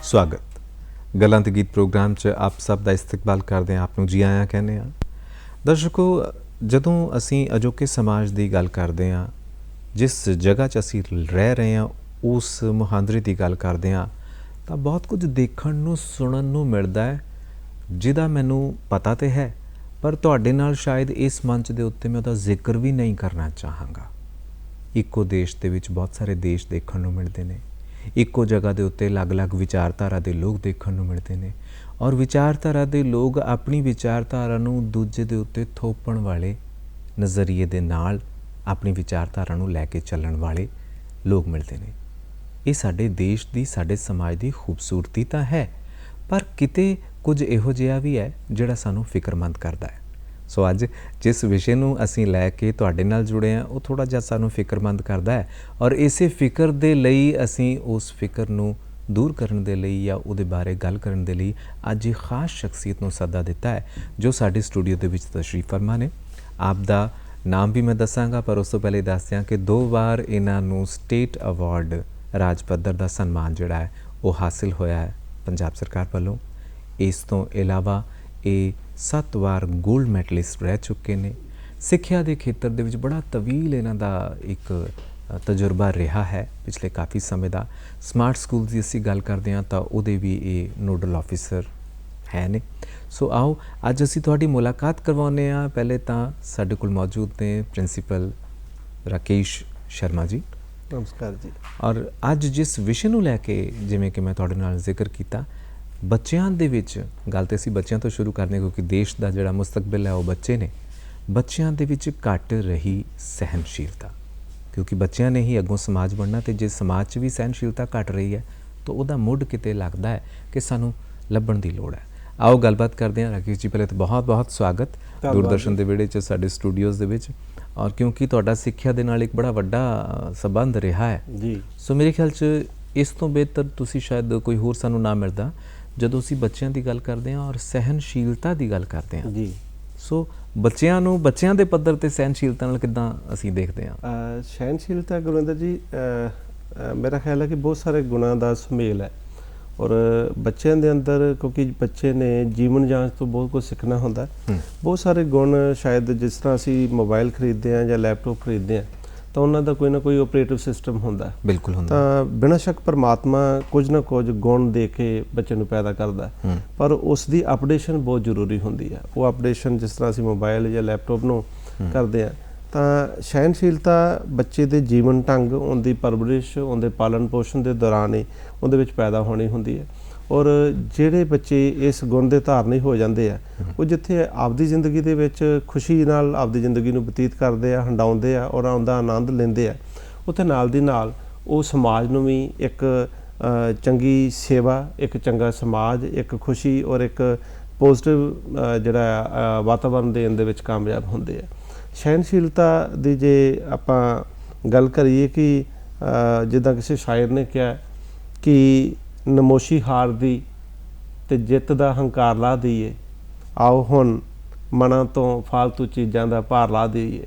स्वागत गल्लां ते गीत प्रोग्राम च आप सब का इस्तकबाल करते हैं। आपनूं जी आया कहने दर्शकों, जदों असी अजोके समाज की गल करते हैं, जिस जगह च असी रह रहे हैं उस मुहांदरे की गल करते हैं, तो बहुत कुछ देखण नूं सुणन नूं मिलता है जिहदा मैनूं पता तो है, पर तुहाडे नाल शायद इस मंच के उत्ते मैं उहदा जिक्र भी नहीं करना चाहांगा। इक्को देश दे विच बहुत सारे देश देखण नूं मिलते हैं, इक्को जगह के उत्ते अलग अलग विचारधारा के लोग देखण नूं मिलते हैं, और विचारधारा के लोग अपनी विचारधारा नूं दूजे दे उत्ते थोपण वाले नज़रिए दे नाल अपनी विचारधारा नूं लैके चलण वाले लोग मिलते हैं। ये साडे देश की साडे समाज की खूबसूरती तो है, पर किते कुछ इहो जिहा भी है जिहड़ा सानूं फिक्रमंद करदा है। सो अज जिस विषय नूं असीं लैके तुहाडे नाल जुड़े हैं वो थोड़ा जिहा सानूं फिक्रमंद करदा है, और इसे फिक्र दे लई असीं उस फिक्र नूं दूर करन दे लई या उहदे बारे गल करन दे लई अज एक खास शख्सियत नूं सद्दा दिता है जो साडे स्टूडियो दे विच तशरीफ फरमा ने। आप दा नाम भी मैं दसांगा, पर उस तो पहले दस दियां कि 2 बार इन्हां नूं स्टेट अवार्ड राज पद्धर दा सन्मान जिहड़ा है वो हासिल होया है पंजाब सरकार वालों। इस तो इलावा ये 7 वार गोल्ड मैडलिस्ट रह चुके हैं। सिक्ख्या के खेत्र दे विच बड़ा तवील इन्हां दा एक तजुर्बा रहा है पिछले काफ़ी समय का। स्मार्ट स्कूल की असीं गल करते हैं तो उहदे भी ये नोडल ऑफिसर है ने। सो आओ अज असीं तुहाडी मुलाकात करवाउने आ। पहले तो साडे कोल मौजूद ने प्रिंसीपल राकेश शर्मा जी। नमस्कार जी। और अज जिस विषय नूं लैके जिवें कि मैं तुहाडे नाल जिक्र कीता, बच्चों दे विच गल तो असीं बच्चों तो शुरू करने, क्योंकि देश का जिहड़ा मुस्तकबिल है वो बच्चे ने। बच्चों दे विच घट रही सहनशीलता, क्योंकि बच्चों ने ही अगों समाज बनना, तो जे समाज च भी सहनशीलता घट रही है तो वह मुढ़ किते लगता है कि सानू लभण की लोड़ है। आओ गलबात करते हैं। राकेश जी, पहले तो बहुत बहुत स्वागत दूरदर्शन के विड़े च साडे स्टूडियोज़ दे विच, और क्योंकि तुहाडा सिक्ख्या दे नाल एक बड़ा वड्डा संबंध रहा है जी। सो मेरे ख्याल च इस तो बेहतर तुसी शायद कोई होर सानू ना मिलता जदों असीं बच्चों की गल करते हैं और सहनशीलता की गल करते हैं जी। सो बच्चों के पद्धर ते सहनशीलता नाल किद्दां असीं देखते हैं? सहनशीलता गुरविंदर जी, मेरा ख्याल है कि बहुत सारे गुणां दा सुमेल है, और बच्चों के अंदर, क्योंकि बच्चे ने जीवन जांच तो बहुत कुछ सीखना होंदा है। बहुत सारे गुण शायद जिस तरह असीं मोबाइल खरीदते हैं या लैपटॉप खरीदते हैं तो उन्हों का कोई ना कोई ऑपरेटिव सिस्टम होंदा है। बिल्कुल होंदा। तो बिना शक परमात्मा कुछ ना कुछ गुण दे के बच्चे नूं पैदा करता है, पर उसकी अपडेशन बहुत जरूरी होंदी है। वो अपडेशन जिस तरह असीं मोबाइल या लैपटॉप नूं करते हैं, तो सहनशीलता बच्चे के जीवन ढंग, उनकी परवरिश, उनके पालन पोषण के दौरान ही उहदे विच पैदा होनी होंदी है। और ਜਿਹੜੇ ਬੱਚੇ ਇਸ ਗੁਣ ਦੇ ਧਾਰਨੀ ਹੋ ਜਾਂਦੇ ਆ, ਉਹ ਜਿੱਥੇ ਆਪਦੀ ਜ਼ਿੰਦਗੀ ਦੇ ਵਿੱਚ ਖੁਸ਼ੀ ਨਾਲ ਆਪਦੀ ਜ਼ਿੰਦਗੀ ਨੂੰ ਬਤੀਤ ਕਰਦੇ ਆ, ਹੰਡਾਉਂਦੇ ਆ ਔਰ ਉਹਦਾ ਆਨੰਦ ਲੈਂਦੇ ਆ, ਉੱਥੇ ਨਾਲ ਦੀ ਨਾਲ ਉਹ ਸਮਾਜ ਨੂੰ ਵੀ ਇੱਕ ਚੰਗੀ ਸੇਵਾ, ਇੱਕ ਚੰਗਾ ਸਮਾਜ, ਇੱਕ ਖੁਸ਼ੀ ਔਰ ਇੱਕ ਪੋਜ਼ਿਟਿਵ ਜਿਹੜਾ ਵਾਤਾਵਰਨ ਦੇਣ ਦੇ ਵਿੱਚ ਕਾਮਯਾਬ ਹੁੰਦੇ ਆ। ਸਹਿਨਸ਼ੀਲਤਾ ਦੀ ਜੇ ਆਪਾਂ ਗੱਲ ਕਰੀਏ ਕਿ ਜਿੱਦਾਂ ਕਿਸੇ ਸ਼ਾਇਰ ਨੇ ਕਿਹਾ ਕਿ ਨਮੋਸ਼ੀ ਹਾਰ ਦੀ ਤੇ ਜਿੱਤ ਦਾ ਹੰਕਾਰ ਲਾ ਦਈਏ, ਆਓ ਹੁਣ ਮਨਾਂ ਤੋਂ ਫਾਲਤੂ ਚੀਜ਼ਾਂ ਦਾ ਭਾਰ ਲਾ ਦਈਏ।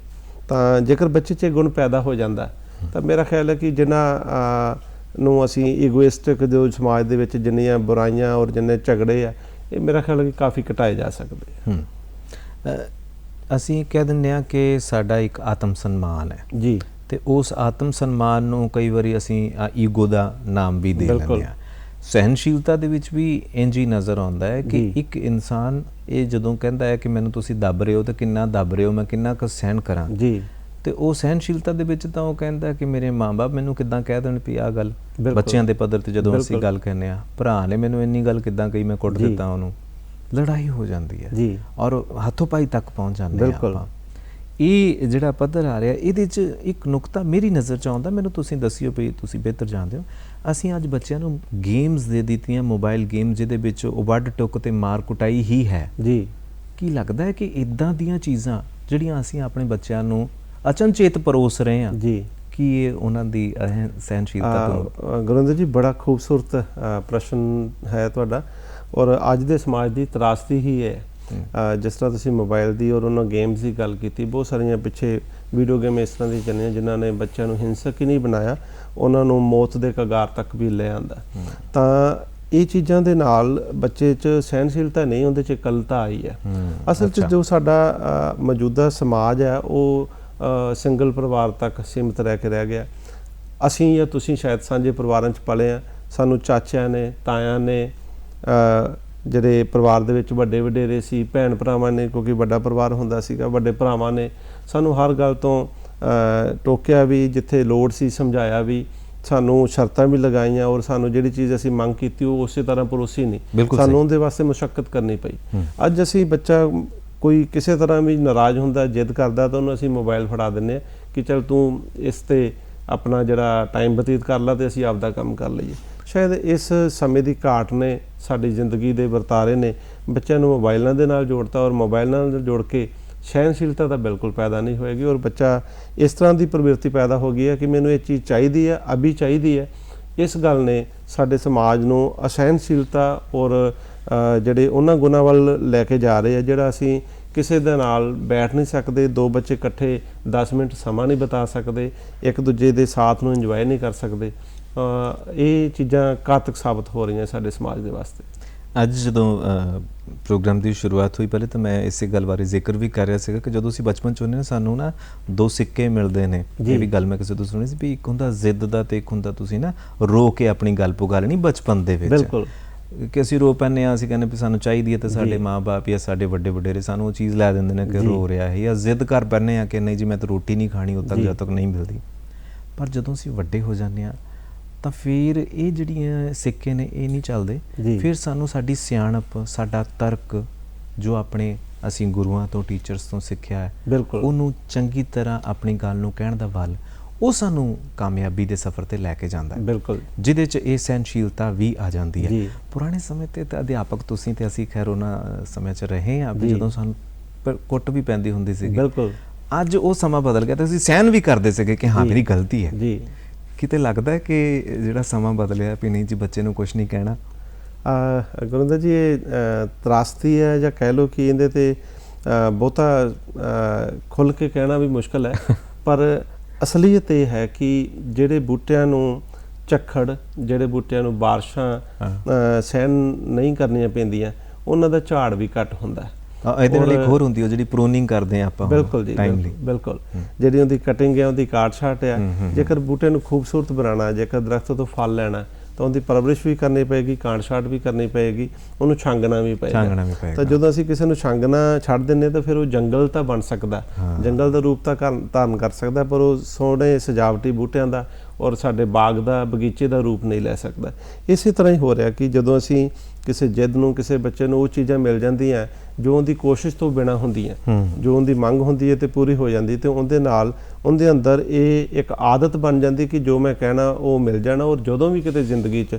ਤਾਂ ਜੇਕਰ ਬੱਚੇ 'ਚ ਗੁਣ ਪੈਦਾ ਹੋ ਜਾਂਦਾ ਤਾਂ ਮੇਰਾ ਖਿਆਲ ਹੈ ਕਿ ਜਿਨ੍ਹਾਂ ਨੂੰ ਅਸੀਂ ਈਗੋਇਸਟਿਕ ਜੋ ਸਮਾਜ ਦੇ ਵਿੱਚ ਜਿੰਨੀਆਂ ਬੁਰਾਈਆਂ ਔਰ ਜਿੰਨੇ ਝਗੜੇ ਆ, ਇਹ ਮੇਰਾ ਖਿਆਲ ਹੈ ਕਿ ਕਾਫੀ ਘਟਾਏ ਜਾ ਸਕਦੇ। ਅਸੀਂ ਕਹਿ ਦਿੰਦੇ ਹਾਂ ਕਿ ਸਾਡਾ ਇੱਕ ਆਤਮ ਸਨਮਾਨ ਹੈ ਜੀ, ਤੇ ਉਸ ਆਤਮ ਸਨਮਾਨ ਨੂੰ ਕਈ ਵਾਰੀ ਅਸੀਂ ਈਗੋ ਦਾ ਨਾਮ ਵੀ ਦੇ ਲੈਂਦੇ ਹਾਂ। सहनशीलता ਦੇ ਵਿੱਚ ਵੀ ਇੰਜ ਹੀ ਨਜ਼ਰ ਆਉਂਦਾ ਹੈ ਕਿ ਇੱਕ ਇਨਸਾਨ ਇਹ ਜਦੋਂ ਕਹਿੰਦਾ ਹੈ ਕਿ ਮੈਨੂੰ ਤੁਸੀਂ ਦੱਬ ਰਹੇ ਹੋ ਤਾਂ ਕਿੰਨਾ ਦੱਬ ਰਹੇ ਹੋ, ਮੈਂ ਕਿੰਨਾ ਕੁ ਸਹਿਣ ਕਰਾਂ ਜੀ, ਤੇ ਉਹ ਸਹਿਨਸ਼ੀਲਤਾ ਦੇ ਵਿੱਚ ਤਾਂ ਉਹ ਕਹਿੰਦਾ ਕਿ ਮੇਰੇ ਮਾਂ-ਬਾਪ ਮੈਨੂੰ ਕਿੱਦਾਂ ਕਹਿ ਦੇਣ ਵੀ ਆਹ ਗੱਲ। ਬੱਚਿਆਂ ਦੇ ਪੱਧਰ ਤੇ ਜਦੋਂ ਅਸੀਂ ਗੱਲ ਕਹਿੰਦੇ ਹਾਂ, ਭਰਾ ਨੇ ਮੈਨੂੰ ਇੰਨੀ ਗੱਲ ਕਿੱਦਾਂ ਕਹੀ, ਮੈਂ ਕੁੱਟ ਦਿੱਤਾ ਉਹਨੂੰ, ਲੜਾਈ ਹੋ ਜਾਂਦੀ ਹੈ ਜੀ, ਔਰ ਹੱਥੋਂ ਪਾਈ ਤੱਕ ਪਹੁੰਚ ਜਾਂਦੇ ਆਪਾਂ। ਇਹ ਜਿਹੜਾ ਪੱਧਰ ਆ ਰਿਹਾ, ਇਹਦੇ 'ਚ ਇੱਕ ਨੁਕਤਾ ਮੇਰੀ ਨਜ਼ਰ 'ਚ ਆਉਂਦਾ, ਮੈਨੂੰ ਤੁਸੀਂ ਦੱਸਿਓ ਵੀ ਤੁਸੀਂ ਬਿਹਤਰ ਜਾਣਦੇ ਹੋ। ਅਸੀਂ ਅੱਜ ਬੱਚਿਆਂ ਨੂੰ ਗੇਮਸ ਦੇ ਦਿੱਤੀਆਂ, ਮੋਬਾਈਲ ਗੇਮ ਜਿਹਦੇ ਵਿੱਚ ਉਹ ਵੱਢ ਟੁੱਕ ਤੇ ਮਾਰ ਕੁਟਾਈ ਹੀ ਹੈ ਜੀ। ਕੀ ਲੱਗਦਾ ਹੈ ਕਿ ਇੱਦਾਂ ਦੀਆਂ ਚੀਜ਼ਾਂ ਜਿਹੜੀਆਂ ਅਸੀਂ ਆਪਣੇ ਬੱਚਿਆਂ ਨੂੰ ਅਚਨਚੇਤ ਪਰੋਸ ਰਹੇ ਹਾਂ ਜੀ, ਕੀ ਇਹ ਉਹਨਾਂ ਦੀ ਸਹਿਨਸ਼ੀਲਤਾ ਤੋਂ? ਗੁਰਿੰਦਰ ਜੀ, ਬੜਾ ਖੂਬਸੂਰਤ ਪ੍ਰਸ਼ਨ ਹੈ ਤੁਹਾਡਾ, ਔਰ ਅੱਜ ਦੇ ਸਮਾਜ ਦੀ ਤਰਾਸਦੀ ਹੀ ਹੈ। ਜਿਸ ਤਰ੍ਹਾਂ ਤੁਸੀਂ ਮੋਬਾਈਲ ਦੀ ਔਰ ਉਹਨਾਂ ਗੇਮਸ ਦੀ ਗੱਲ ਕੀਤੀ, ਬਹੁਤ ਸਾਰੀਆਂ ਪਿੱਛੇ ਵੀਡੀਓ ਗੇਮ ਇਸ ਤਰ੍ਹਾਂ ਦੀਆਂ ਚੱਲੀਆਂ ਜਿਨ੍ਹਾਂ ਨੇ ਬੱਚਿਆਂ ਨੂੰ ਹਿੰਸਕ ਹੀ ਨਹੀਂ ਬਣਾਇਆ, ਉਹਨਾਂ ਨੂੰ ਮੌਤ ਦੇ ਕਗਾਰ ਤੱਕ ਵੀ ਲੈ ਆਂਦਾ। ਤਾਂ ਇਹ ਚੀਜ਼ਾਂ ਦੇ ਨਾਲ ਬੱਚੇ 'ਚ ਸਹਿਣਸ਼ੀਲਤਾ ਨਹੀਂ, ਉਹਦੇ 'ਚ ਇਕੱਲਤਾ ਆਈ ਹੈ। ਅਸਲ 'ਚ ਜੋ ਸਾਡਾ ਮੌਜੂਦਾ ਸਮਾਜ ਹੈ ਉਹ ਸਿੰਗਲ ਪਰਿਵਾਰ ਤੱਕ ਸੀਮਿਤ ਰਹਿ ਕੇ ਰਹਿ ਗਿਆ। ਅਸੀਂ ਜਾਂ ਤੁਸੀਂ ਸ਼ਾਇਦ ਸਾਂਝੇ ਪਰਿਵਾਰਾਂ 'ਚ ਪਲੇ ਆ, ਸਾਨੂੰ ਚਾਚਿਆਂ ਨੇ, ਤਾਇਆਂ ਨੇ, ਜਿਹੜੇ ਪਰਿਵਾਰ ਦੇ ਵਿੱਚ ਵੱਡੇ ਵਡੇਰੇ ਸੀ, ਭੈਣ ਭਰਾਵਾਂ ਨੇ, ਕਿਉਂਕਿ ਵੱਡਾ ਪਰਿਵਾਰ ਹੁੰਦਾ ਸੀਗਾ, ਵੱਡੇ ਭਰਾਵਾਂ ਨੇ ਸਾਨੂੰ ਹਰ ਗੱਲ ਤੋਂ ਟੋਕਿਆ ਵੀ, ਜਿੱਥੇ ਲੋੜ ਸੀ ਸਮਝਾਇਆ ਵੀ, ਸਾਨੂੰ ਸ਼ਰਤਾਂ ਵੀ ਲਗਾਈਆਂ, ਔਰ ਸਾਨੂੰ ਜਿਹੜੀ ਚੀਜ਼ ਅਸੀਂ ਮੰਗ ਕੀਤੀ ਉਹ ਉਸੇ ਤਰ੍ਹਾਂ ਪਰੋਸੀ ਨਹੀਂ, ਸਾਨੂੰ ਉਹਦੇ ਵਾਸਤੇ ਮੁਸ਼ੱਕਤ ਕਰਨੀ ਪਈ। ਅੱਜ ਅਸੀਂ ਬੱਚਾ ਕੋਈ ਕਿਸੇ ਤਰ੍ਹਾਂ ਵੀ ਨਾਰਾਜ਼ ਹੁੰਦਾ, ਜਿੱਦ ਕਰਦਾ, ਤਾਂ ਉਹਨੂੰ ਅਸੀਂ ਮੋਬਾਈਲ ਫੜਾ ਦਿੰਦੇ ਹਾਂ ਕਿ ਚੱਲ ਤੂੰ ਇਸ 'ਤੇ ਆਪਣਾ ਜਿਹੜਾ ਟਾਈਮ ਬਤੀਤ ਕਰ ਲਾ ਅਤੇ ਅਸੀਂ ਆਪਦਾ ਕੰਮ ਕਰ ਲਈਏ। ਸ਼ਾਇਦ ਇਸ ਸਮੇਂ ਦੀ ਘਾਟ ਨੇ, ਸਾਡੀ ਜ਼ਿੰਦਗੀ ਦੇ ਵਰਤਾਰੇ ਨੇ ਬੱਚਿਆਂ ਨੂੰ ਮੋਬਾਈਲਾਂ ਦੇ ਨਾਲ ਜੋੜਤਾ, ਔਰ ਮੋਬਾਈਲਾਂ ਨਾਲ ਜੋੜ ਕੇ ਸਹਿਣਸ਼ੀਲਤਾ ਤਾਂ ਬਿਲਕੁਲ ਪੈਦਾ ਨਹੀਂ ਹੋਏਗੀ, ਔਰ ਬੱਚਾ ਇਸ ਤਰ੍ਹਾਂ ਦੀ ਪ੍ਰਵਿਰਤੀ ਪੈਦਾ ਹੋ ਗਈ ਹੈ ਕਿ ਮੈਨੂੰ ਇਹ ਚੀਜ਼ ਚਾਹੀਦੀ ਹੈ, ਅਭੀ ਚਾਹੀਦੀ ਹੈ। ਇਸ ਗੱਲ ਨੇ ਸਾਡੇ ਸਮਾਜ ਨੂੰ ਅਸਹਿਣਸ਼ੀਲਤਾ ਔਰ ਜਿਹੜੇ ਉਹਨਾਂ ਗੁਣਾਂ ਵੱਲ ਲੈ ਕੇ ਜਾ ਰਹੇ ਆ, ਜਿਹੜਾ ਅਸੀਂ ਕਿਸੇ ਦੇ ਨਾਲ ਬੈਠ ਨਹੀਂ ਸਕਦੇ, ਦੋ ਬੱਚੇ ਇਕੱਠੇ 10 ਮਿੰਟ ਸਮਾਂ ਨਹੀਂ ਬਿਤਾ ਸਕਦੇ, ਇੱਕ ਦੂਜੇ ਦੇ ਸਾਥ ਨੂੰ ਇੰਜੋਏ ਨਹੀਂ ਕਰ ਸਕਦੇ। ਇਹ ਚੀਜ਼ਾਂ ਘਾਤਕ ਸਾਬਤ ਹੋ ਰਹੀਆਂ ਸਾਡੇ ਸਮਾਜ ਦੇ ਵਾਸਤੇ। ਅੱਜ ਜਦੋਂ ਪ੍ਰੋਗਰਾਮ ਦੀ ਸ਼ੁਰੂਆਤ ਹੋਈ, ਪਹਿਲੇ ਤਾਂ ਮੈਂ ਇਸੇ ਗੱਲ ਬਾਰੇ ਜ਼ਿਕਰ ਵੀ ਕਰ ਰਿਹਾ ਸੀਗਾ ਕਿ ਜਦੋਂ ਅਸੀਂ ਬਚਪਨ 'ਚ ਹੁੰਦੇ ਨਾ, ਸਾਨੂੰ ਨਾ 2 ਸਿੱਕੇ ਮਿਲਦੇ ਨੇ। ਇਹ ਵੀ ਗੱਲ ਮੈਂ ਕਿਸੇ ਤੋਂ ਸੁਣੀ ਸੀ ਵੀ ਇੱਕ ਹੁੰਦਾ ਜ਼ਿੱਦ ਦਾ ਤੇ ਇੱਕ ਹੁੰਦਾ ਤੁਸੀਂ ਨਾ ਰੋ ਕੇ ਆਪਣੀ ਗੱਲ ਪੁਗਾ ਲੈਣੀ ਬਚਪਨ ਦੇ ਵਿੱਚ। ਬਿਲਕੁਲ, ਕਿ ਅਸੀਂ ਰੋ ਪੈਂਦੇ ਹਾਂ, ਅਸੀਂ ਕਹਿੰਦੇ ਵੀ ਸਾਨੂੰ ਚਾਹੀਦੀ ਹੈ, ਤੇ ਸਾਡੇ ਮਾਂ-ਬਾਪ ਜਾਂ ਸਾਡੇ ਵੱਡੇ ਵਡੇਰੇ ਸਾਨੂੰ ਉਹ ਚੀਜ਼ ਲੈ ਦਿੰਦੇ ਨੇ ਕਿ ਰੋ ਰਿਹਾ ਹੈ, ਜਾਂ ਜ਼ਿੱਦ ਕਰ ਪੈਂਦੇ ਹਾਂ ਕਿ ਨਹੀਂ ਜੀ ਮੈਂ ਤਾਂ ਰੋਟੀ ਨਹੀਂ ਖਾਣੀ ਉਦੋਂ ਤੱਕ ਜਦੋਂ ਤੱਕ ਨਹੀਂ ਮਿਲਦੀ। ਪਰ ਜਦੋਂ ਅਸੀਂ ਵੱਡੇ ਹੋ ਜਾਂਦੇ ਹਾਂ ਤਾਂ ਫਿਰ ਇਹ ਜਿਹੜੀਆਂ ਸਿੱਕੇ ਨੇ ਇਹ ਨਹੀਂ ਚੱਲਦੇ। ਫਿਰ ਸਾਨੂੰ ਸਾਡੀ ਸਿਆਣਪ, ਸਾਡਾ ਤਰਕ ਜੋ ਆਪਣੇ ਅਸੀਂ ਗੁਰੂਆਂ ਤੋਂ, ਟੀਚਰਸ ਤੋਂ ਸਿੱਖਿਆ ਹੈ, ਉਹਨੂੰ ਚੰਗੀ ਤਰ੍ਹਾਂ ਆਪਣੀ ਗੱਲ ਨੂੰ ਕਹਿਣ ਦਾ ਵੱਲ, ਉਹ ਸਾਨੂੰ ਕਾਮਯਾਬੀ ਦੇ ਸਫ਼ਰ ਤੇ ਲੈ ਕੇ ਜਾਂਦਾ ਹੈ, ਜਿਹਦੇ 'ਚ ਇਹ ਸਹਿਣਸ਼ੀਲਤਾ ਵੀ ਆ ਜਾਂਦੀ ਹੈ। ਪੁਰਾਣੇ ਸਮੇਂ ਤੇ ਤਾਂ ਅਧਿਆਪਕ ਤੁਸੀਂ ਤੇ ਅਸੀਂ ਖੈਰ ਉਹਨਾਂ ਸਮੇਂ 'ਚ ਰਹੇ ਹਾਂ ਵੀ ਜਦੋਂ ਸਾਨੂੰ ਕੁੱਟ ਵੀ ਪੈਂਦੀ ਹੁੰਦੀ ਸੀਗੀ। ਅੱਜ ਉਹ ਸਮਾਂ ਬਦਲ ਗਿਆ ਤੇ ਅਸੀਂ ਸਹਿਣ ਵੀ ਕਰਦੇ ਸੀਗੇ ਕਿ ਹਾਂ ਮੇਰੀ ਗਲਤੀ ਹੈ। ਕਿਤੇ ਲੱਗਦਾ ਕਿ ਜਿਹੜਾ ਸਮਾਂ ਬਦਲਿਆ ਵੀ ਨਹੀਂ ਜੀ ਬੱਚੇ ਨੂੰ ਕੁਛ ਨਹੀਂ ਕਹਿਣਾ? ਗੁਰਿੰਦਰ ਜੀ, ਇਹ ਤਰਾਸਦੀ ਹੈ ਜਾਂ ਕਹਿ ਲਓ ਕਿ ਇਹਦੇ 'ਤੇ ਬਹੁਤਾ ਖੁੱਲ੍ਹ ਕੇ ਕਹਿਣਾ ਵੀ ਮੁਸ਼ਕਿਲ ਹੈ। ਪਰ ਅਸਲੀਅਤ ਇਹ ਹੈ ਕਿ ਜਿਹੜੇ ਬੂਟਿਆਂ ਨੂੰ ਝੱਖੜ, ਜਿਹੜੇ ਬੂਟਿਆਂ ਨੂੰ ਬਾਰਿਸ਼ਾਂ ਸਹਿਣ ਨਹੀਂ ਕਰਨੀਆਂ ਪੈਂਦੀਆਂ, ਉਹਨਾਂ ਦਾ ਝਾੜ ਵੀ ਘੱਟ ਹੁੰਦਾ। ਇਹਦੇ ਨਾਲ ਇੱਕ ਹੋਰ ਹੁੰਦੀ ਉਹ ਜਿਹੜੀ ਪ੍ਰੂਨਿੰਗ ਕਰਦੇ ਆ ਆਪਾਂ। ਬਿਲਕੁਲ ਜੀ, ਬਿਲਕੁਲ। ਜਿਹੜੀ ਉਹਦੀ ਕਟਿੰਗ ਹੈ, ਉਹਦੀ ਕਾਟ ਛਾਟ ਆ। ਜੇਕਰ ਬੂਟੇ ਨੂੰ ਖੂਬਸੂਰਤ ਬਣਾਉਣਾ, ਜੇਕਰ ਦਰਖਤ ਤੋਂ ਫਲ ਲੈਣਾ, ਤਾਂ ਉਹਦੀ ਪਰਵਰਿਸ਼ ਵੀ ਕਰਨੀ ਪਏਗੀ, ਕਾਟ ਛਾਟ ਵੀ ਕਰਨੀ ਪਏਗੀ, ਉਹਨੂੰ ਛਾਂਗਣਾ ਵੀ ਪਏਗਾ। ਤਾਂ ਜਦੋਂ ਅਸੀਂ ਕਿਸੇ ਨੂੰ ਛਾਂਗਣਾ ਛੱਡ ਦਿੰਦੇ ਤਾਂ ਫਿਰ ਉਹ ਜੰਗਲ ਤਾਂ ਬਣ ਸਕਦਾ, ਜੰਗਲ ਦਾ ਰੂਪ ਤਾਂ ਧਾਰਨ ਕਰ ਸਕਦਾ, ਪਰ ਉਹ ਸੋਹਣੇ ਸਜਾਵਟੀ ਬੂਟਿਆਂ ਦਾ ਔਰ ਸਾਡੇ ਬਾਗ ਦਾ, ਬਗੀਚੇ ਦਾ ਰੂਪ ਨਹੀਂ ਲੈ ਸਕਦਾ। ਇਸੇ ਤਰ੍ਹਾਂ ਹੀ ਹੋ ਰਿਹਾ ਕਿ ਜਦੋਂ ਅਸੀਂ ਕਿਸੇ ਜਿੱਦ ਨੂੰ, ਕਿਸੇ ਬੱਚੇ ਨੂੰ ਉਹ ਚੀਜ਼ਾਂ ਮਿਲ ਜਾਂਦੀਆਂ ਜੋ ਉਹਦੀ ਕੋਸ਼ਿਸ਼ ਤੋਂ ਬਿਨਾਂ ਹੁੰਦੀਆਂ, ਜੋ ਉਹਦੀ ਮੰਗ ਹੁੰਦੀ ਹੈ ਤੇ ਪੂਰੀ ਹੋ ਜਾਂਦੀ, ਤੇ ਉਹਦੇ ਨਾਲ ਉਹਦੇ ਅੰਦਰ ਇਹ ਇੱਕ ਆਦਤ ਬਣ ਜਾਂਦੀ ਕਿ ਜੋ ਮੈਂ ਕਹਿਣਾ ਉਹ ਮਿਲ ਜਾਣਾ। ਔਰ ਜਦੋਂ ਵੀ ਕਿਤੇ ਜ਼ਿੰਦਗੀ 'ਚ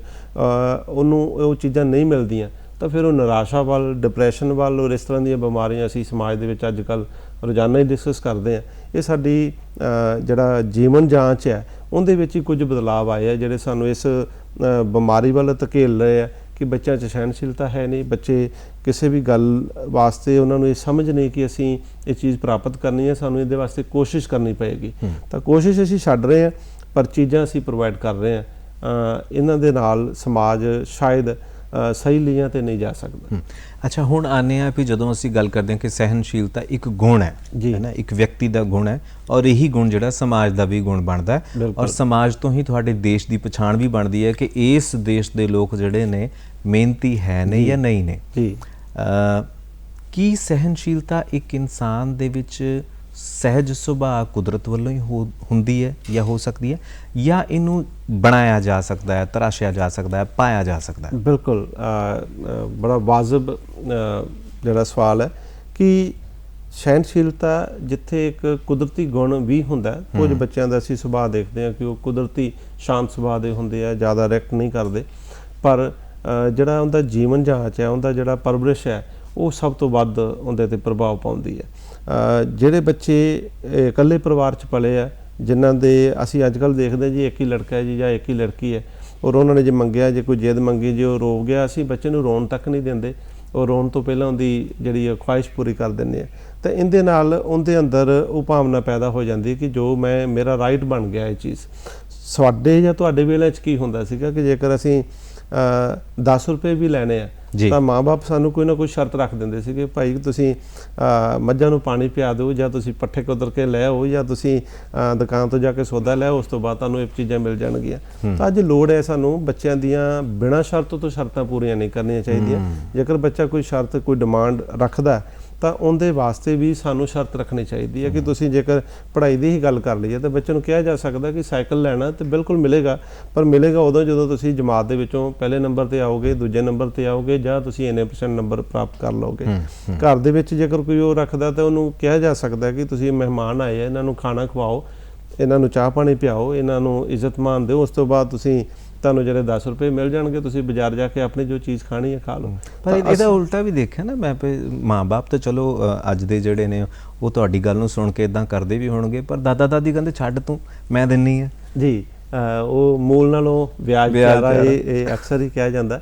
ਉਹਨੂੰ ਉਹ ਚੀਜ਼ਾਂ ਨਹੀਂ ਮਿਲਦੀਆਂ ਤਾਂ ਫਿਰ ਉਹ ਨਿਰਾਸ਼ਾ ਵੱਲ, ਡਿਪਰੈਸ਼ਨ ਵੱਲ, ਔਰ ਇਸ ਤਰ੍ਹਾਂ ਦੀਆਂ ਬਿਮਾਰੀਆਂ ਅਸੀਂ ਸਮਾਜ ਦੇ ਵਿੱਚ ਅੱਜ ਕੱਲ੍ਹ ਰੋਜ਼ਾਨਾ ਹੀ ਡਿਸਕਸ ਕਰਦੇ ਹਾਂ। ਇਹ ਸਾਡੀ ਜਿਹੜਾ ਜੀਵਨ ਜਾਂਚ ਹੈ ਉਹਦੇ ਵਿੱਚ ਹੀ ਕੁਝ ਬਦਲਾਅ ਆਏ ਆ ਜਿਹੜੇ ਸਾਨੂੰ ਇਸ ਬਿਮਾਰੀ ਵੱਲ ਧਕੇਲ ਰਹੇ ਆ ਕਿ ਬੱਚਿਆਂ 'ਚ ਸਹਿਣਸ਼ੀਲਤਾ ਹੈ ਨਹੀਂ। ਬੱਚੇ ਕਿਸੇ ਵੀ ਗੱਲ ਵਾਸਤੇ ਉਹਨਾਂ ਨੂੰ ਇਹ ਸਮਝ ਨਹੀਂ ਕਿ ਅਸੀਂ ਇਹ ਚੀਜ਼ ਪ੍ਰਾਪਤ ਕਰਨੀ ਹੈ, ਸਾਨੂੰ ਇਹਦੇ ਵਾਸਤੇ ਕੋਸ਼ਿਸ਼ ਕਰਨੀ ਪਏਗੀ। ਤਾਂ ਕੋਸ਼ਿਸ਼ ਅਸੀਂ ਛੱਡ ਰਹੇ ਹਾਂ, ਪਰ ਚੀਜ਼ਾਂ ਅਸੀਂ ਪ੍ਰੋਵਾਈਡ ਕਰ ਰਹੇ ਹਾਂ। ਇਹਨਾਂ ਦੇ ਨਾਲ ਸਮਾਜ ਸ਼ਾਇਦ ਸਹੀ ਲੀਹਾਂ 'ਤੇ ਨਹੀਂ ਜਾ ਸਕਦਾ। ਅੱਛਾ, ਹੁਣ ਆਉਂਦੇ ਹਾਂ ਵੀ ਜਦੋਂ ਅਸੀਂ ਗੱਲ ਕਰਦੇ ਹਾਂ ਕਿ ਸਹਿਣਸ਼ੀਲਤਾ ਇੱਕ ਗੁਣ ਹੈ ਨਾ, ਇੱਕ ਵਿਅਕਤੀ ਦਾ ਗੁਣ ਹੈ, ਔਰ ਇਹੀ ਗੁਣ ਜਿਹੜਾ ਸਮਾਜ ਦਾ ਵੀ ਗੁਣ ਬਣਦਾ ਹੈ, ਔਰ ਸਮਾਜ ਤੋਂ ਹੀ ਤੁਹਾਡੇ ਦੇਸ਼ ਦੀ ਪਛਾਣ ਵੀ ਬਣਦੀ ਹੈ ਕਿ ਇਸ ਦੇਸ਼ ਦੇ ਲੋਕ ਜਿਹੜੇ ਨੇ ਮਿਹਨਤੀ ਹੈ ਨੇ ਜਾਂ ਨਹੀਂ ਨੇ। ਕੀ ਸਹਿਣਸ਼ੀਲਤਾ ਇੱਕ ਇਨਸਾਨ ਦੇ ਵਿੱਚ ਸਹਿਜ ਸੁਭਾਅ ਕੁਦਰਤ ਵੱਲੋਂ ਹੀ ਹੁੰਦੀ ਹੈ ਜਾਂ ਹੋ ਸਕਦੀ ਹੈ, ਜਾਂ ਇਹਨੂੰ ਬਣਾਇਆ ਜਾ ਸਕਦਾ ਹੈ, ਤਰਾਸ਼ਿਆ ਜਾ ਸਕਦਾ ਹੈ, ਪਾਇਆ ਜਾ ਸਕਦਾ ਹੈ? ਬਿਲਕੁਲ, ਬੜਾ ਵਾਜਬ ਜਿਹੜਾ ਸਵਾਲ ਹੈ ਕਿ ਸਹਿਣਸ਼ੀਲਤਾ ਜਿੱਥੇ ਇੱਕ ਕੁਦਰਤੀ ਗੁਣ ਵੀ ਹੁੰਦਾ, ਕੁਝ ਬੱਚਿਆਂ ਦਾ ਅਸੀਂ ਸੁਭਾਅ ਦੇਖਦੇ ਹਾਂ ਕਿ ਉਹ ਕੁਦਰਤੀ ਸ਼ਾਂਤ ਸੁਭਾਅ ਦੇ ਹੁੰਦੇ ਆ, ਜ਼ਿਆਦਾ ਰਿਐਕਟ ਨਹੀਂ ਕਰਦੇ, ਪਰ ਜਿਹੜਾ ਉਹਦਾ ਜੀਵਨ ਜਾਂਚ ਹੈ, ਉਹਦਾ ਜਿਹੜਾ ਪਰਵਰਿਸ਼ ਹੈ, ਉਹ ਸਭ ਤੋਂ ਵੱਧ ਉਹਦੇ 'ਤੇ ਪ੍ਰਭਾਵ ਪਾਉਂਦੀ ਹੈ। ਜਿਹੜੇ ਬੱਚੇ ਇਕੱਲੇ ਪਰਿਵਾਰ 'ਚ ਪਲੇ ਆ, ਜਿਨ੍ਹਾਂ ਦੇ ਅਸੀਂ ਅੱਜ ਕੱਲ੍ਹ ਦੇਖਦੇ ਜੀ ਇੱਕ ਹੀ ਲੜਕਾ ਹੈ ਜੀ ਜਾਂ ਇੱਕ ਹੀ ਲੜਕੀ ਹੈ, ਔਰ ਉਹਨਾਂ ਨੇ ਜੇ ਮੰਗਿਆ, ਜੇ ਕੋਈ ਜਿੱਦ ਮੰਗੀ, ਜੇ ਉਹ ਰੋ ਗਿਆ, ਅਸੀਂ ਬੱਚੇ ਨੂੰ ਰੋਣ ਤੱਕ ਨਹੀਂ ਦਿੰਦੇ, ਔਰ ਰੋਣ ਤੋਂ ਪਹਿਲਾਂ ਉਹਦੀ ਜਿਹੜੀ ਖੁਆਇਸ਼ ਪੂਰੀ ਕਰ ਦਿੰਦੇ ਹਾਂ। ਤਾਂ ਇਹਦੇ ਨਾਲ ਉਹਦੇ ਅੰਦਰ ਉਹ ਭਾਵਨਾ ਪੈਦਾ ਹੋ ਜਾਂਦੀ ਕਿ ਜੋ ਮੇਰਾ ਰਾਈਟ ਬਣ ਗਿਆ ਇਹ ਚੀਜ਼। ਸਾਡੇ ਜਾਂ ਤੁਹਾਡੇ ਵੇਲੇ 'ਚ ਕੀ ਹੁੰਦਾ ਸੀਗਾ ਕਿ ਜੇਕਰ ਅਸੀਂ 10 ਰੁਪਏ ਵੀ ਲੈਣੇ ਆ ਤਾਂ ਮਾਂ-ਬਾਪ ਸਾਨੂੰ ਕੋਈ ਨਾ ਕੋਈ ਸ਼ਰਤ ਰੱਖ ਦਿੰਦੇ ਸੀਗੇ, ਭਾਈ ਤੁਸੀਂ ਮੱਝਾਂ ਨੂੰ ਪਾਣੀ ਪਿਆ ਦਿਓ, ਜਾਂ ਤੁਸੀਂ ਪੱਠੇ ਕੁਤਰ ਕੇ ਲੈ ਆਓ, ਜਾਂ ਤੁਸੀਂ ਦੁਕਾਨ ਤੋਂ ਜਾ ਕੇ ਸੌਦਾ ਲੈ ਆਓ, ਉਸ ਤੋਂ ਬਾਅਦ ਤੁਹਾਨੂੰ ਇਹ ਚੀਜ਼ਾਂ ਮਿਲ ਜਾਣਗੀਆਂ। ਤਾਂ ਅੱਜ ਲੋੜ ਹੈ ਸਾਨੂੰ ਬੱਚਿਆਂ ਦੀਆਂ ਬਿਨਾਂ ਸ਼ਰਤ ਤੋਂ ਸ਼ਰਤਾਂ ਪੂਰੀਆਂ ਨਹੀਂ ਕਰਨੀਆਂ ਚਾਹੀਦੀਆਂ। ਜੇਕਰ ਬੱਚਾ ਕੋਈ ਸ਼ਰਤ, ਕੋਈ ਡਿਮਾਂਡ ਰੱਖਦਾ ਤਾਂ ਉਹਦੇ ਵਾਸਤੇ ਵੀ ਸਾਨੂੰ ਸ਼ਰਤ ਰੱਖਣੀ ਚਾਹੀਦੀ ਹੈ ਕਿ ਤੁਸੀਂ ਜੇਕਰ ਪੜ੍ਹਾਈ ਦੀ ਹੀ ਗੱਲ ਕਰ ਲਈਏ ਤਾਂ ਬੱਚੇ ਨੂੰ ਕਿਹਾ ਜਾ ਸਕਦਾ ਕਿ ਸਾਈਕਲ ਲੈਣਾ ਤੇ ਬਿਲਕੁਲ ਮਿਲੇਗਾ, ਪਰ ਮਿਲੇਗਾ ਉਦੋਂ ਜਦੋਂ ਤੁਸੀਂ ਜਮਾਤ ਦੇ ਵਿੱਚੋਂ ਪਹਿਲੇ ਨੰਬਰ ਤੇ ਆਓਗੇ, ਦੂਜੇ ਨੰਬਰ ਤੇ ਆਓਗੇ, ਜਾਂ ਤੁਸੀਂ ਇੰਨੇ % ਨੰਬਰ ਪ੍ਰਾਪਤ ਕਰ ਲਓਗੇ। ਘਰ ਦੇ ਵਿੱਚ ਜੇਕਰ ਕੋਈ ਉਹ ਰੱਖਦਾ ਤਾਂ ਉਹਨੂੰ ਕਿਹਾ ਜਾ ਸਕਦਾ ਕਿ ਤੁਸੀਂ ਮਹਿਮਾਨ ਆਏ ਆ, ਇਹਨਾਂ ਨੂੰ ਖਾਣਾ ਖਵਾਓ, ਇਹਨਾਂ ਨੂੰ ਚਾਹ ਪਾਣੀ ਪਿਆਓ, ਇਹਨਾਂ ਨੂੰ ਇੱਜ਼ਤ ਮਾਣ ਦਿਓ, ਉਸ ਤੋਂ ਬਾਅਦ ਤੁਹਾਨੂੰ ਜਿਹੜੇ 10 ਰੁਪਏ ਮਿਲ ਜਾਣਗੇ, ਤੁਸੀਂ ਬਾਜ਼ਾਰ ਜਾ ਕੇ ਆਪਣੀ ਜੋ ਚੀਜ਼ ਖਾਣੀ ਹੈ ਖਾ ਲਓ। ਪਰ ਇਹਦਾ ਉਲਟਾ ਵੀ ਦੇਖਿਆ ਨਾ ਮੈਂ, ਮਾਂ-ਬਾਪ ਤਾਂ ਚਲੋ ਅੱਜ ਦੇ ਜਿਹੜੇ ਨੇ ਉਹ ਤੁਹਾਡੀ ਗੱਲ ਨੂੰ ਸੁਣ ਕੇ ਇਦਾਂ ਕਰਦੇ ਵੀ ਹੋਣਗੇ, ਪਰ ਦਾਦਾ ਦਾਦੀ ਕਹਿੰਦੇ ਛੱਡ ਤੂੰ, ਮੈਂ ਦਿੰਨੀ ਆ ਜੀ। ਉਹ ਮੂਲ ਨਾਲੋਂ ਵਿਆਜ ਪਿਆਰਾ, ਇਹ ਅਕਸਰ ਹੀ ਕਿਹਾ ਜਾਂਦਾ।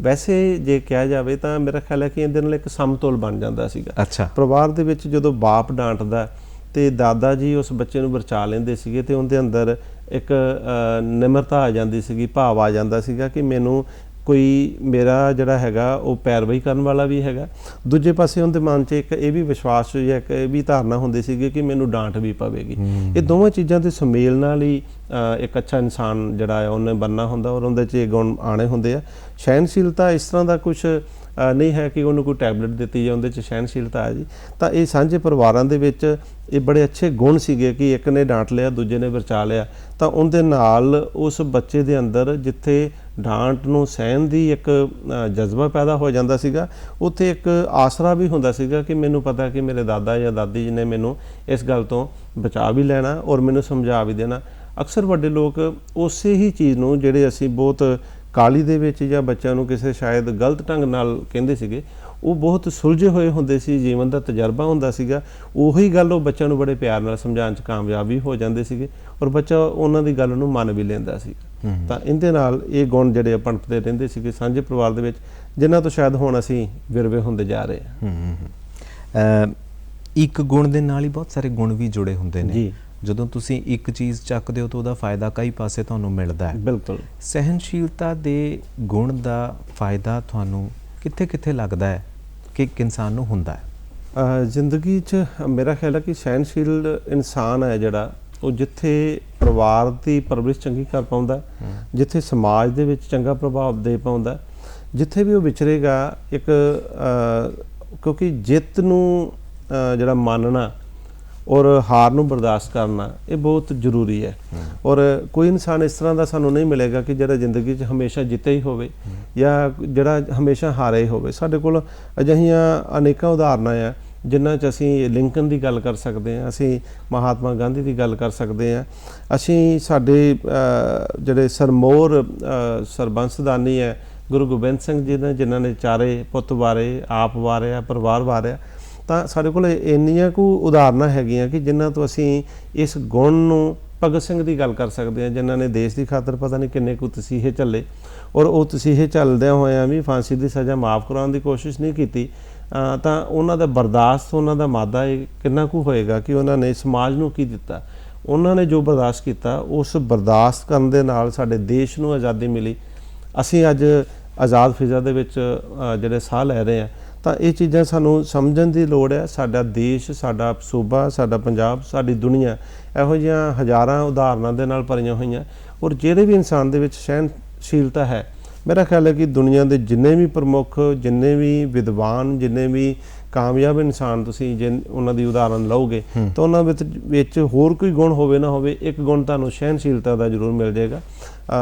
ਵੈਸੇ ਜੇ ਕਿਹਾ ਜਾਵੇ ਤਾਂ ਮੇਰਾ ਖਿਆਲ ਹੈ ਕਿ ਇਹਦੇ ਨਾਲ ਇੱਕ ਸਮਤੋਲ ਬਣ ਜਾਂਦਾ ਸੀਗਾ। ਅੱਛਾ। ਪਰਿਵਾਰ ਦੇ ਵਿੱਚ ਜਦੋਂ ਬਾਪ ਡਾਂਟਦਾ ਤੇ ਦਾਦਾ ਜੀ ਉਸ ਬੱਚੇ ਨੂੰ ਵਰਚਾ ਲੈਂਦੇ ਸੀਗੇ ਤੇ ਉਹਦੇ ਅੰਦਰ ਇੱਕ ਨਿਮਰਤਾ ਆ ਜਾਂਦੀ ਸੀਗੀ, ਭਾਵ ਆ ਜਾਂਦਾ ਸੀਗਾ ਕਿ ਮੈਨੂੰ ਕੋਈ ਮੇਰਾ ਜਿਹੜਾ ਹੈਗਾ ਉਹ ਪੈਰਵਾਈ ਕਰਨ ਵਾਲਾ ਵੀ ਹੈਗਾ। ਦੂਜੇ ਪਾਸੇ ਉਹਦੇ ਮਨ 'ਚ ਇੱਕ ਇਹ ਵੀ ਵਿਸ਼ਵਾਸ ਜਾਂ ਇੱਕ ਇਹ ਵੀ ਧਾਰਨਾ ਹੁੰਦੀ ਸੀਗੀ ਕਿ ਮੈਨੂੰ ਡਾਂਟ ਵੀ ਪਵੇਗੀ। ਇਹ ਦੋਵਾਂ ਚੀਜ਼ਾਂ ਦੇ ਸੁਮੇਲ ਨਾਲ ਹੀ ਇੱਕ ਅੱਛਾ ਇਨਸਾਨ ਜਿਹੜਾ ਹੈ ਉਹਨੇ ਬਣਨਾ ਹੁੰਦਾ, ਔਰ ਉਹਦੇ 'ਚ ਇਹ ਗੁਣ ਆਉਣੇ ਹੁੰਦੇ ਆ। ਸਹਿਣਸ਼ੀਲਤਾ ਇਸ ਤਰ੍ਹਾਂ ਦਾ ਕੁਛ ਨਹੀਂ ਹੈ ਕਿ ਉਹਨੂੰ ਕੋਈ ਟੈਬਲੇਟ ਦਿੱਤੀ ਜਾਂ ਉਹਦੇ 'ਚ ਸਹਿਣਸ਼ੀਲਤਾ ਆ ਜੀ। ਤਾਂ ਇਹ ਸਾਂਝੇ ਪਰਿਵਾਰਾਂ ਦੇ ਵਿੱਚ ਇਹ ਬੜੇ ਅੱਛੇ ਗੁਣ ਸੀਗੇ ਕਿ ਇੱਕ ਨੇ ਡਾਂਟ ਲਿਆ, ਦੂਜੇ ਨੇ ਵਰਚਾ ਲਿਆ, ਤਾਂ ਉਹਦੇ ਨਾਲ ਉਸ ਬੱਚੇ ਦੇ ਅੰਦਰ ਜਿੱਥੇ ਡਾਂਟ ਨੂੰ ਸਹਿਣ ਦੀ ਇੱਕ ਜਜ਼ਬਾ ਪੈਦਾ ਹੋ ਜਾਂਦਾ ਸੀਗਾ, ਉੱਥੇ ਇੱਕ ਆਸਰਾ ਵੀ ਹੁੰਦਾ ਸੀਗਾ ਕਿ ਮੈਨੂੰ ਪਤਾ ਕਿ ਮੇਰੇ ਦਾਦਾ ਜਾਂ ਦਾਦੀ ਜੀ ਨੇ ਮੈਨੂੰ ਇਸ ਗੱਲ ਤੋਂ ਬਚਾ ਵੀ ਲੈਣਾ ਔਰ ਮੈਨੂੰ ਸਮਝਾ ਵੀ ਦੇਣਾ। ਅਕਸਰ ਵੱਡੇ ਲੋਕ ਉਸੇ ਹੀ ਚੀਜ਼ ਨੂੰ ਜਿਹੜੇ ਅਸੀਂ ਬਹੁਤ ਕਾਹਲੀ ਦੇ ਵਿੱਚ ਜਾਂ ਬੱਚਿਆਂ ਨੂੰ ਕਿਸੇ ਸ਼ਾਇਦ ਗਲਤ ਢੰਗ ਨਾਲ ਕਹਿੰਦੇ ਸੀਗੇ, ਉਹ ਬਹੁਤ ਸੁਲਝੇ ਹੋਏ ਹੁੰਦੇ ਸੀ, ਜੀਵਨ ਦਾ ਤਜਰਬਾ ਹੁੰਦਾ ਸੀਗਾ, ਉਹੀ ਗੱਲ ਉਹ ਬੱਚਿਆਂ ਨੂੰ ਬੜੇ ਪਿਆਰ ਨਾਲ ਸਮਝਾਉਣ 'ਚ ਕਾਮਯਾਬ ਵੀ ਹੋ ਜਾਂਦੇ ਸੀਗੇ ਔਰ ਬੱਚਾ ਉਹਨਾਂ ਦੀ ਗੱਲ ਨੂੰ ਮੰਨ ਵੀ ਲੈਂਦਾ ਸੀ। ਤਾਂ ਇਹਦੇ ਨਾਲ ਇਹ ਗੁਣ ਜਿਹੜੇ ਪਣਪਦੇ ਰਹਿੰਦੇ ਸੀਗੇ ਸਾਂਝੇ ਪਰਿਵਾਰ ਦੇ ਵਿੱਚ, ਜਿਨ੍ਹਾਂ ਤੋਂ ਸ਼ਾਇਦ ਹੁਣ ਅਸੀਂ ਵਿਰਵੇ ਹੁੰਦੇ ਜਾ ਰਹੇ ਹਾਂ। ਇੱਕ ਗੁਣ ਦੇ ਨਾਲ ਹੀ ਬਹੁਤ ਸਾਰੇ ਗੁਣ ਵੀ ਜੁੜੇ ਹੁੰਦੇ ਨੇ ਜੀ। ਜਦੋਂ ਤੁਸੀਂ ਇੱਕ ਚੀਜ਼ ਚੱਕਦੇ ਹੋ ਤਾਂ ਉਹਦਾ ਫਾਇਦਾ ਕਈ ਪਾਸੇ ਤੁਹਾਨੂੰ ਮਿਲਦਾ ਹੈ। ਬਿਲਕੁਲ। ਸਹਿਣਸ਼ੀਲਤਾ ਦੇ ਗੁਣ ਦਾ ਫਾਇਦਾ ਤੁਹਾਨੂੰ ਕਿੱਥੇ ਲੱਗਦਾ ਹੈ ਕਿ ਇੱਕ ਇਨਸਾਨ ਨੂੰ ਹੁੰਦਾ ਹੈ? ਜ਼ਿੰਦਗੀ 'ਚ ਮੇਰਾ ਖਿਆਲ ਹੈ ਕਿ ਸਹਿਣਸ਼ੀਲ ਇਨਸਾਨ ਹੈ ਜਿਹੜਾ, ਉਹ ਜਿੱਥੇ ਪਰਿਵਾਰ ਦੀ ਪਰਵਰਿਸ਼ ਚੰਗੀ ਕਰ ਪਾਉਂਦਾ, ਜਿੱਥੇ ਸਮਾਜ ਦੇ ਵਿੱਚ ਚੰਗਾ ਪ੍ਰਭਾਵ ਦੇ ਪਾਉਂਦਾ, ਜਿੱਥੇ ਵੀ ਉਹ ਵਿਚਰੇਗਾ ਇੱਕ ਕਿਉਂਕਿ ਜਿੱਤ ਨੂੰ ਜਿਹੜਾ ਮੰਨਣਾ ਔਰ ਹਾਰ ਨੂੰ ਬਰਦਾਸ਼ਤ ਕਰਨਾ ਇਹ ਬਹੁਤ ਜ਼ਰੂਰੀ ਹੈ। ਔਰ ਕੋਈ ਇਨਸਾਨ ਇਸ ਤਰ੍ਹਾਂ ਦਾ ਸਾਨੂੰ ਨਹੀਂ ਮਿਲੇਗਾ ਕਿ ਜਿਹੜਾ ਜ਼ਿੰਦਗੀ 'ਚ ਹਮੇਸ਼ਾ ਜਿੱਤੇ ਹੀ ਹੋਵੇ ਜਾਂ ਜਿਹੜਾ ਹਮੇਸ਼ਾ ਹਾਰੇ ਹੀ ਹੋਵੇ। ਸਾਡੇ ਕੋਲ ਅਜਿਹੀਆਂ ਅਨੇਕਾਂ ਉਦਾਹਰਨਾਂ ਆ ਜਿਨ੍ਹਾਂ 'ਚ ਅਸੀਂ ਲਿੰਕਨ ਦੀ ਗੱਲ ਕਰ ਸਕਦੇ ਹਾਂ, ਅਸੀਂ ਮਹਾਤਮਾ ਗਾਂਧੀ ਦੀ ਗੱਲ ਕਰ ਸਕਦੇ ਹਾਂ, ਅਸੀਂ ਸਾਡੇ ਜਿਹੜੇ ਸਰਮੋਰ ਸਰਬੰਸਦਾਨੀ ਹੈ ਗੁਰੂ ਗੋਬਿੰਦ ਸਿੰਘ ਜੀ ਨੇ, ਜਿਨ੍ਹਾਂ ਨੇ ਚਾਰੇ ਪੁੱਤ ਵਾਰੇ, ਆਪ ਵਾਰਿਆ, ਪਰਿਵਾਰ ਵਾਰਿਆ। ਤਾਂ ਸਾਡੇ ਕੋਲ ਇੰਨੀਆਂ ਕੁ ਉਦਾਹਰਨਾਂ ਹੈਗੀਆਂ ਕਿ ਜਿਨ੍ਹਾਂ ਤੋਂ ਅਸੀਂ ਇਸ ਗੁਣ ਨੂੰ, ਭਗਤ ਸਿੰਘ ਦੀ ਗੱਲ ਕਰ ਸਕਦੇ ਹਾਂ ਜਿਨ੍ਹਾਂ ਨੇ ਦੇਸ਼ ਦੀ ਖਾਤਰ ਪਤਾ ਨਹੀਂ ਕਿੰਨੇ ਕੁ ਤਸੀਹੇ ਝੱਲੇ ਔਰ ਉਹ ਤਸੀਹੇ ਝੱਲਦਿਆਂ ਹੋਇਆਂ ਵੀ ਫਾਂਸੀ ਦੀ ਸਜ਼ਾ ਮਾਫ਼ ਕਰਾਉਣ ਦੀ ਕੋਸ਼ਿਸ਼ ਨਹੀਂ ਕੀਤੀ। ਤਾਂ ਉਹਨਾਂ ਦਾ ਬਰਦਾਸ਼ਤ, ਉਹਨਾਂ ਦਾ ਮਾਦਾ ਇਹ ਕਿੰਨਾ ਕੁ ਹੋਏਗਾ ਕਿ ਉਹਨਾਂ ਨੇ ਸਮਾਜ ਨੂੰ ਕੀ ਦਿੱਤਾ। ਉਹਨਾਂ ਨੇ ਜੋ ਬਰਦਾਸ਼ਤ ਕੀਤਾ, ਉਸ ਬਰਦਾਸ਼ਤ ਕਰਨ ਦੇ ਨਾਲ ਸਾਡੇ ਦੇਸ਼ ਨੂੰ ਆਜ਼ਾਦੀ ਮਿਲੀ। ਅਸੀਂ ਅੱਜ ਆਜ਼ਾਦ ਫਿਜ਼ਾ ਦੇ ਵਿੱਚ ਜਿਹੜੇ ਸਾਹ ਲੈ ਰਹੇ ਹਾਂ, ਤਾਂ ਇਹ ਚੀਜ਼ਾਂ ਸਾਨੂੰ ਸਮਝਣ ਦੀ ਲੋੜ ਹੈ। ਸਾਡਾ ਦੇਸ਼, ਸਾਡਾ ਸੂਬਾ, ਸਾਡਾ ਪੰਜਾਬ, ਸਾਡੀ ਦੁਨੀਆ ਇਹੋ ਜਿਹੀਆਂ ਹਜ਼ਾਰਾਂ ਉਦਾਹਰਨਾਂ ਦੇ ਨਾਲ ਭਰੀਆਂ ਹੋਈਆਂ ਔਰ ਜਿਹੜੇ ਵੀ ਇਨਸਾਨ ਦੇ ਵਿੱਚ ਸਹਿਣਸ਼ੀਲਤਾ ਹੈ, ਮੇਰਾ ਖਿਆਲ ਹੈ ਕਿ ਦੁਨੀਆ ਦੇ ਜਿੰਨੇ ਵੀ ਪ੍ਰਮੁੱਖ, ਜਿੰਨੇ ਵੀ ਵਿਦਵਾਨ, ਜਿੰਨੇ ਵੀ ਕਾਮਯਾਬ ਇਨਸਾਨ ਤੁਸੀਂ ਜੇ ਉਹਨਾਂ ਦੀ ਉਦਾਹਰਨ ਲਓਗੇ ਤਾਂ ਉਹਨਾਂ ਵਿੱਚ ਹੋਰ ਕੋਈ ਗੁਣ ਹੋਵੇ ਨਾ ਹੋਵੇ, ਇੱਕ ਗੁਣ ਤੁਹਾਨੂੰ ਸਹਿਣਸ਼ੀਲਤਾ ਦਾ ਜ਼ਰੂਰ ਮਿਲ ਜਾਏਗਾ।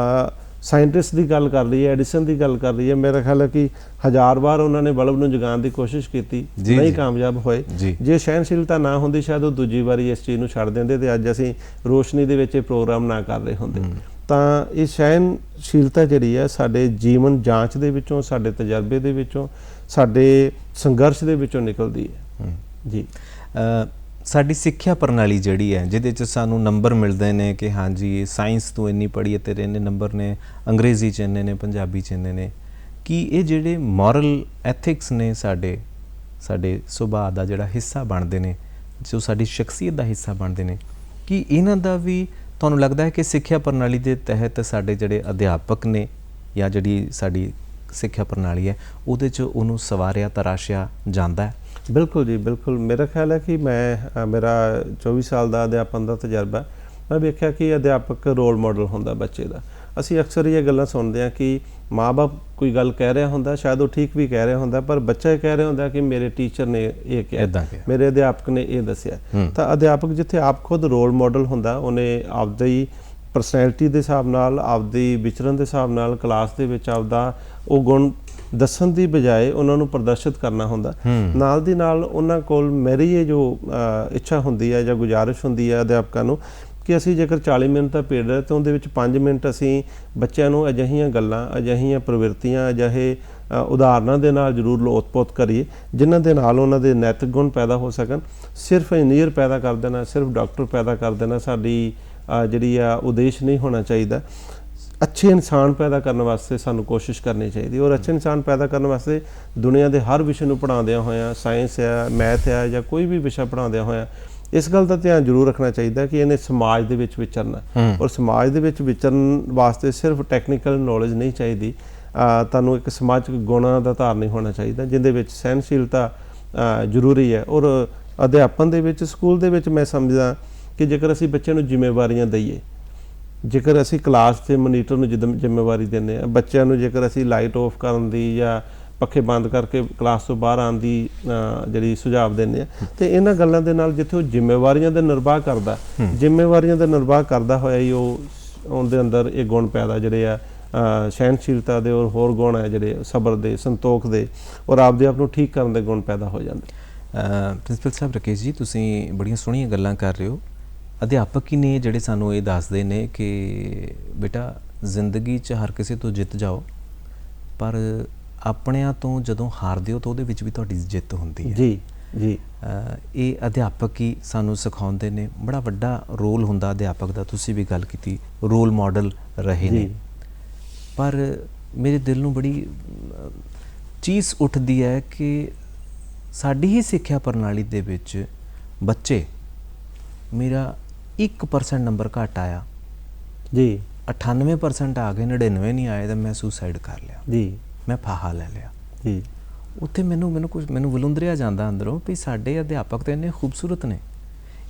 ਸਾਇੰਟਿਸਟ ਦੀ ਗੱਲ ਕਰ ਲਈਏ, ਐਡੀਸਨ ਦੀ ਗੱਲ ਕਰ ਲਈਏ, ਮੇਰਾ ਖਿਆਲ ਹੈ ਕਿ 1000 ਵਾਰ ਉਹਨਾਂ ਨੇ ਬਲਬ ਨੂੰ ਜਗਾਉਣ ਦੀ ਕੋਸ਼ਿਸ਼ ਕੀਤੀ, ਨਹੀਂ ਕਾਮਯਾਬ ਹੋਏ। ਜੇ ਸਹਿਣਸ਼ੀਲਤਾ ਨਾ ਹੁੰਦੀ ਸ਼ਾਇਦ ਉਹ ਦੂਜੀ ਵਾਰੀ ਇਸ ਚੀਜ਼ ਨੂੰ ਛੱਡ ਦਿੰਦੇ ਤੇ ਅੱਜ ਅਸੀਂ ਰੋਸ਼ਨੀ ਦੇ ਵਿੱਚ ਇਹ ਪ੍ਰੋਗਰਾਮ ਨਾ ਕਰ ਰਹੇ ਹੁੰਦੇ। ਤਾਂ ਇਹ ਸਹਿਣਸ਼ੀਲਤਾ ਜਿਹੜੀ ਹੈ ਸਾਡੇ ਜੀਵਨ ਜਾਂਚ ਦੇ ਵਿੱਚੋਂ, ਸਾਡੇ ਤਜਰਬੇ ਦੇ ਵਿੱਚੋਂ, ਸਾਡੇ ਸੰਘਰਸ਼ ਦੇ ਵਿੱਚੋਂ ਨਿਕਲਦੀ ਹੈ। ਜੀ। ਸਾਡੀ ਸਿੱਖਿਆ ਪ੍ਰਣਾਲੀ ਜਿਹੜੀ ਹੈ ਜਿਹਦੇ 'ਚ ਸਾਨੂੰ ਨੰਬਰ ਮਿਲਦੇ ਨੇ ਕਿ ਹਾਂਜੀ ਸਾਇੰਸ ਤੋਂ ਇੰਨੀ ਪੜ੍ਹੀ ਹੈ, ਤੇਰੇ ਇੰਨੇ ਨੰਬਰ ਨੇ, ਅੰਗਰੇਜ਼ੀ 'ਚ ਇੰਨੇ ਨੇ, ਪੰਜਾਬੀ 'ਚ ਇੰਨੇ ਨੇ, ਕਿ ਇਹ ਜਿਹੜੇ ਮੋਰਲ ਐਥਿਕਸ ਨੇ ਸਾਡੇ ਸੁਭਾਅ ਦਾ ਜਿਹੜਾ ਹਿੱਸਾ ਬਣਦੇ ਨੇ, ਜੋ ਸਾਡੀ ਸ਼ਖਸੀਅਤ ਦਾ ਹਿੱਸਾ ਬਣਦੇ ਨੇ, ਕਿ ਇਹਨਾਂ ਦਾ ਵੀ ਤੁਹਾਨੂੰ ਲੱਗਦਾ ਹੈ ਕਿ ਸਿੱਖਿਆ ਪ੍ਰਣਾਲੀ ਦੇ ਤਹਿਤ ਸਾਡੇ ਜਿਹੜੇ ਅਧਿਆਪਕ ਨੇ ਜਾਂ ਜਿਹੜੀ ਸਾਡੀ ਸਿੱਖਿਆ ਪ੍ਰਣਾਲੀ ਹੈ ਉਹਦੇ 'ਚ ਉਹਨੂੰ ਸਵਾਰਿਆ ਤਰਾਸ਼ਿਆ ਜਾਂਦਾ ਹੈ? ਬਿਲਕੁਲ ਜੀ, ਬਿਲਕੁਲ। ਮੇਰਾ ਖਿਆਲ ਹੈ ਕਿ ਮੇਰਾ 24 ਸਾਲ ਦਾ ਅਧਿਆਪਨ ਦਾ ਤਜਰਬਾ, ਮੈਂ ਵੇਖਿਆ ਕਿ ਅਧਿਆਪਕ ਰੋਲ ਮਾਡਲ ਹੁੰਦਾ ਬੱਚੇ ਦਾ। ਅਸੀਂ ਅਕਸਰ ਇਹ ਗੱਲਾਂ ਸੁਣਦੇ ਹਾਂ ਕਿ ਮਾਂ-ਬਾਪ ਕੋਈ ਗੱਲ ਕਹਿ ਰਿਹਾ ਹੁੰਦਾ, ਸ਼ਾਇਦ ਉਹ ਠੀਕ ਵੀ ਕਹਿ ਰਿਹਾ ਹੁੰਦਾ, ਪਰ ਬੱਚਾ ਇਹ ਕਹਿ ਰਿਹਾ ਹੁੰਦਾ ਕਿ ਮੇਰੇ ਟੀਚਰ ਨੇ ਇਹ ਕਿਹਾ, ਮੇਰੇ ਅਧਿਆਪਕ ਨੇ ਇਹ ਦੱਸਿਆ। ਤਾਂ ਅਧਿਆਪਕ ਜਿੱਥੇ ਆਪ ਖੁਦ ਰੋਲ ਮਾਡਲ ਹੁੰਦਾ, ਉਹਨੇ ਆਪਦੀ ਪਰਸਨੈਲਿਟੀ ਦੇ ਹਿਸਾਬ ਨਾਲ, ਆਪਦੀ ਵਿਚਰਨ ਦੇ ਹਿਸਾਬ ਨਾਲ ਕਲਾਸ ਦੇ ਵਿੱਚ ਆਪਦਾ ਉਹ ਗੁਣ ਦੱਸਣ ਦੀ ਬਜਾਏ ਉਹਨਾਂ ਨੂੰ ਪ੍ਰਦਰਸ਼ਿਤ ਕਰਨਾ ਹੁੰਦਾ। ਨਾਲ ਦੀ ਨਾਲ ਉਹਨਾਂ ਕੋਲ ਮੇਰੀ ਇਹ ਜੋ ਇੱਛਾ ਹੁੰਦੀ ਹੈ ਜਾਂ ਗੁਜ਼ਾਰਿਸ਼ ਹੁੰਦੀ ਹੈ ਅਧਿਆਪਕਾਂ ਨੂੰ ਕਿ ਅਸੀਂ ਜੇਕਰ 40 ਮਿੰਟ ਦਾ ਪੀਰੀਅਡ ਹੈ ਤਾਂ ਉਹਦੇ ਵਿੱਚ 5 ਮਿੰਟ ਅਸੀਂ ਬੱਚਿਆਂ ਨੂੰ ਅਜਿਹੀਆਂ ਗੱਲਾਂ, ਅਜਿਹੀਆਂ ਪ੍ਰਵਿਰਤੀਆਂ, ਅਜਿਹੇ ਉਦਾਹਰਨਾਂ ਦੇ ਨਾਲ ਜ਼ਰੂਰ ਲੋਤ-ਪੋਤ ਕਰੀਏ ਜਿਨ੍ਹਾਂ ਦੇ ਨਾਲ ਉਹਨਾਂ ਦੇ ਨੈਤਿਕ ਗੁਣ ਪੈਦਾ ਹੋ ਸਕਣ। ਸਿਰਫ ਇੰਜੀਨੀਅਰ ਪੈਦਾ ਕਰ ਦੇਣਾ, ਸਿਰਫ ਡਾਕਟਰ ਪੈਦਾ ਕਰ ਦੇਣਾ ਸਾਡੀ ਜਿਹੜੀ ਆ ਉਦੇਸ਼ ਨਹੀਂ ਹੋਣਾ ਚਾਹੀਦਾ। ਅੱਛੇ ਇਨਸਾਨ ਪੈਦਾ ਕਰਨ ਵਾਸਤੇ ਸਾਨੂੰ ਕੋਸ਼ਿਸ਼ ਕਰਨੀ ਚਾਹੀਦੀ, ਔਰ ਅੱਛੇ ਇਨਸਾਨ ਪੈਦਾ ਕਰਨ ਵਾਸਤੇ ਦੁਨੀਆ ਦੇ ਹਰ ਵਿਸ਼ੇ ਨੂੰ ਪੜ੍ਹਾਉਂਦਿਆਂ ਹੋਇਆਂ, ਸਾਇੰਸ ਆ, ਮੈਥ ਆ, ਜਾਂ ਕੋਈ ਵੀ ਵਿਸ਼ਾ ਪੜ੍ਹਾਉਂਦਿਆਂ ਹੋਇਆਂ ਇਸ ਗੱਲ ਦਾ ਧਿਆਨ ਜ਼ਰੂਰ ਰੱਖਣਾ ਚਾਹੀਦਾ ਕਿ ਇਹਨੇ ਸਮਾਜ ਦੇ ਵਿੱਚ ਵਿਚਰਨਾ, ਔਰ ਸਮਾਜ ਦੇ ਵਿੱਚ ਵਿਚਰਨ ਵਾਸਤੇ ਸਿਰਫ ਟੈਕਨੀਕਲ ਨੌਲੇਜ ਨਹੀਂ ਚਾਹੀਦੀ, ਤੁਹਾਨੂੰ ਇੱਕ ਸਮਾਜਿਕ ਗੁਣਾਂ ਦਾ ਧਾਰਨੀ ਹੋਣਾ ਚਾਹੀਦਾ ਜਿਹਦੇ ਵਿੱਚ ਸਹਿਨਸ਼ੀਲਤਾ ਜ਼ਰੂਰੀ ਹੈ। ਔਰ ਅਧਿਆਪਨ ਦੇ ਵਿੱਚ, ਸਕੂਲ ਦੇ ਵਿੱਚ ਮੈਂ ਸਮਝਦਾ ਕਿ ਜੇਕਰ ਅਸੀਂ ਬੱਚਿਆਂ ਨੂੰ ਜ਼ਿੰਮੇਵਾਰੀਆਂ ਦਈਏ, ਜੇਕਰ ਅਸੀਂ ਕਲਾਸ ਦੇ ਮੋਨੀਟਰ ਨੂੰ ਜ਼ਿੰਮੇਵਾਰੀ ਦਿੰਦੇ ਹਾਂ, ਬੱਚਿਆਂ ਨੂੰ ਜੇਕਰ ਅਸੀਂ ਲਾਈਟ ਆਫ ਕਰਨ ਦੀ ਜਾਂ ਪੱਖੇ ਬੰਦ ਕਰਕੇ ਕਲਾਸ ਤੋਂ ਬਾਹਰ ਆਉਣ ਦੀ ਜਿਹੜੀ ਸੁਝਾਅ ਦਿੰਦੇ ਹਾਂ, ਤੇ ਇਹਨਾਂ ਗੱਲਾਂ ਦੇ ਨਾਲ ਜਿੱਥੇ ਉਹ ਜ਼ਿੰਮੇਵਾਰੀਆਂ ਦਾ ਨਿਰਵਾਹ ਕਰਦਾ, ਜ਼ਿੰਮੇਵਾਰੀਆਂ ਦਾ ਨਿਰਵਾਹ ਕਰਦਾ ਹੋਇਆ ਹੀ ਉਹਦੇ ਅੰਦਰ ਇਹ ਗੁਣ ਪੈਦਾ ਜਿਹੜੇ ਆ ਸਹਿਨਸ਼ੀਲਤਾ ਦੇ, ਔਰ ਹੋਰ ਗੁਣ ਹੈ ਜਿਹੜੇ ਸਬਰ ਦੇ, ਸੰਤੋਖ ਦੇ, ਔਰ ਆਪਦੇ ਆਪ ਨੂੰ ਠੀਕ ਕਰਨ ਦੇ ਗੁਣ ਪੈਦਾ ਹੋ ਜਾਂਦੇ। ਪ੍ਰਿੰਸੀਪਲ ਸਾਹਿਬ ਰਾਕੇਸ਼ ਜੀ, ਤੁਸੀਂ ਬੜੀਆਂ ਸੋਹਣੀਆਂ ਗੱਲਾਂ ਕਰ ਰਹੇ ਹੋ। ਅਧਿਆਪਕ ਹੀ ਨੇ ਜਿਹੜੇ ਸਾਨੂੰ ਇਹ ਦੱਸਦੇ ਨੇ ਕਿ ਬੇਟਾ ਜ਼ਿੰਦਗੀ 'ਚ ਹਰ ਕਿਸੇ ਤੋਂ ਜਿੱਤ ਜਾਓ, ਪਰ ਆਪਣਿਆਂ ਤੋਂ ਜਦੋਂ ਹਾਰਦੇ ਹੋ ਤਾਂ ਉਹਦੇ ਵਿੱਚ ਵੀ ਤੁਹਾਡੀ ਜਿੱਤ ਹੁੰਦੀ ਹੈ। ਜੀ ਜੀ, ਇਹ ਅਧਿਆਪਕ ਹੀ ਸਾਨੂੰ ਸਿਖਾਉਂਦੇ ਨੇ। ਬੜਾ ਵੱਡਾ ਰੋਲ ਹੁੰਦਾ ਅਧਿਆਪਕ ਦਾ, ਤੁਸੀਂ ਵੀ ਗੱਲ ਕੀਤੀ, ਰੋਲ ਮਾਡਲ ਰਹੇ ਨੇ। ਪਰ ਮੇਰੇ ਦਿਲ ਨੂੰ ਬੜੀ ਚੀਜ਼ ਉੱਠਦੀ ਹੈ ਕਿ ਸਾਡੀ ਹੀ ਸਿੱਖਿਆ ਪ੍ਰਣਾਲੀ ਦੇ ਵਿੱਚ ਬੱਚੇ, ਮੇਰਾ 1% ਨੰਬਰ ਘੱਟ ਆਇਆ ਜੀ, 98% ਆ ਗਏ, 99 ਨਹੀਂ ਆਏ ਤਾਂ ਮੈਂ ਸੁਸਾਈਡ ਕਰ ਲਿਆ ਜੀ, ਮੈਂ ਫਾਹਾ ਲੈ ਲਿਆ ਜੀ। ਉੱਥੇ ਮੈਨੂੰ ਵਿਲੁੰਦਰਿਆ ਜਾਂਦਾ ਅੰਦਰੋਂ ਵੀ ਸਾਡੇ ਅਧਿਆਪਕ ਤਾਂ ਇੰਨੇ ਖੂਬਸੂਰਤ ਨੇ।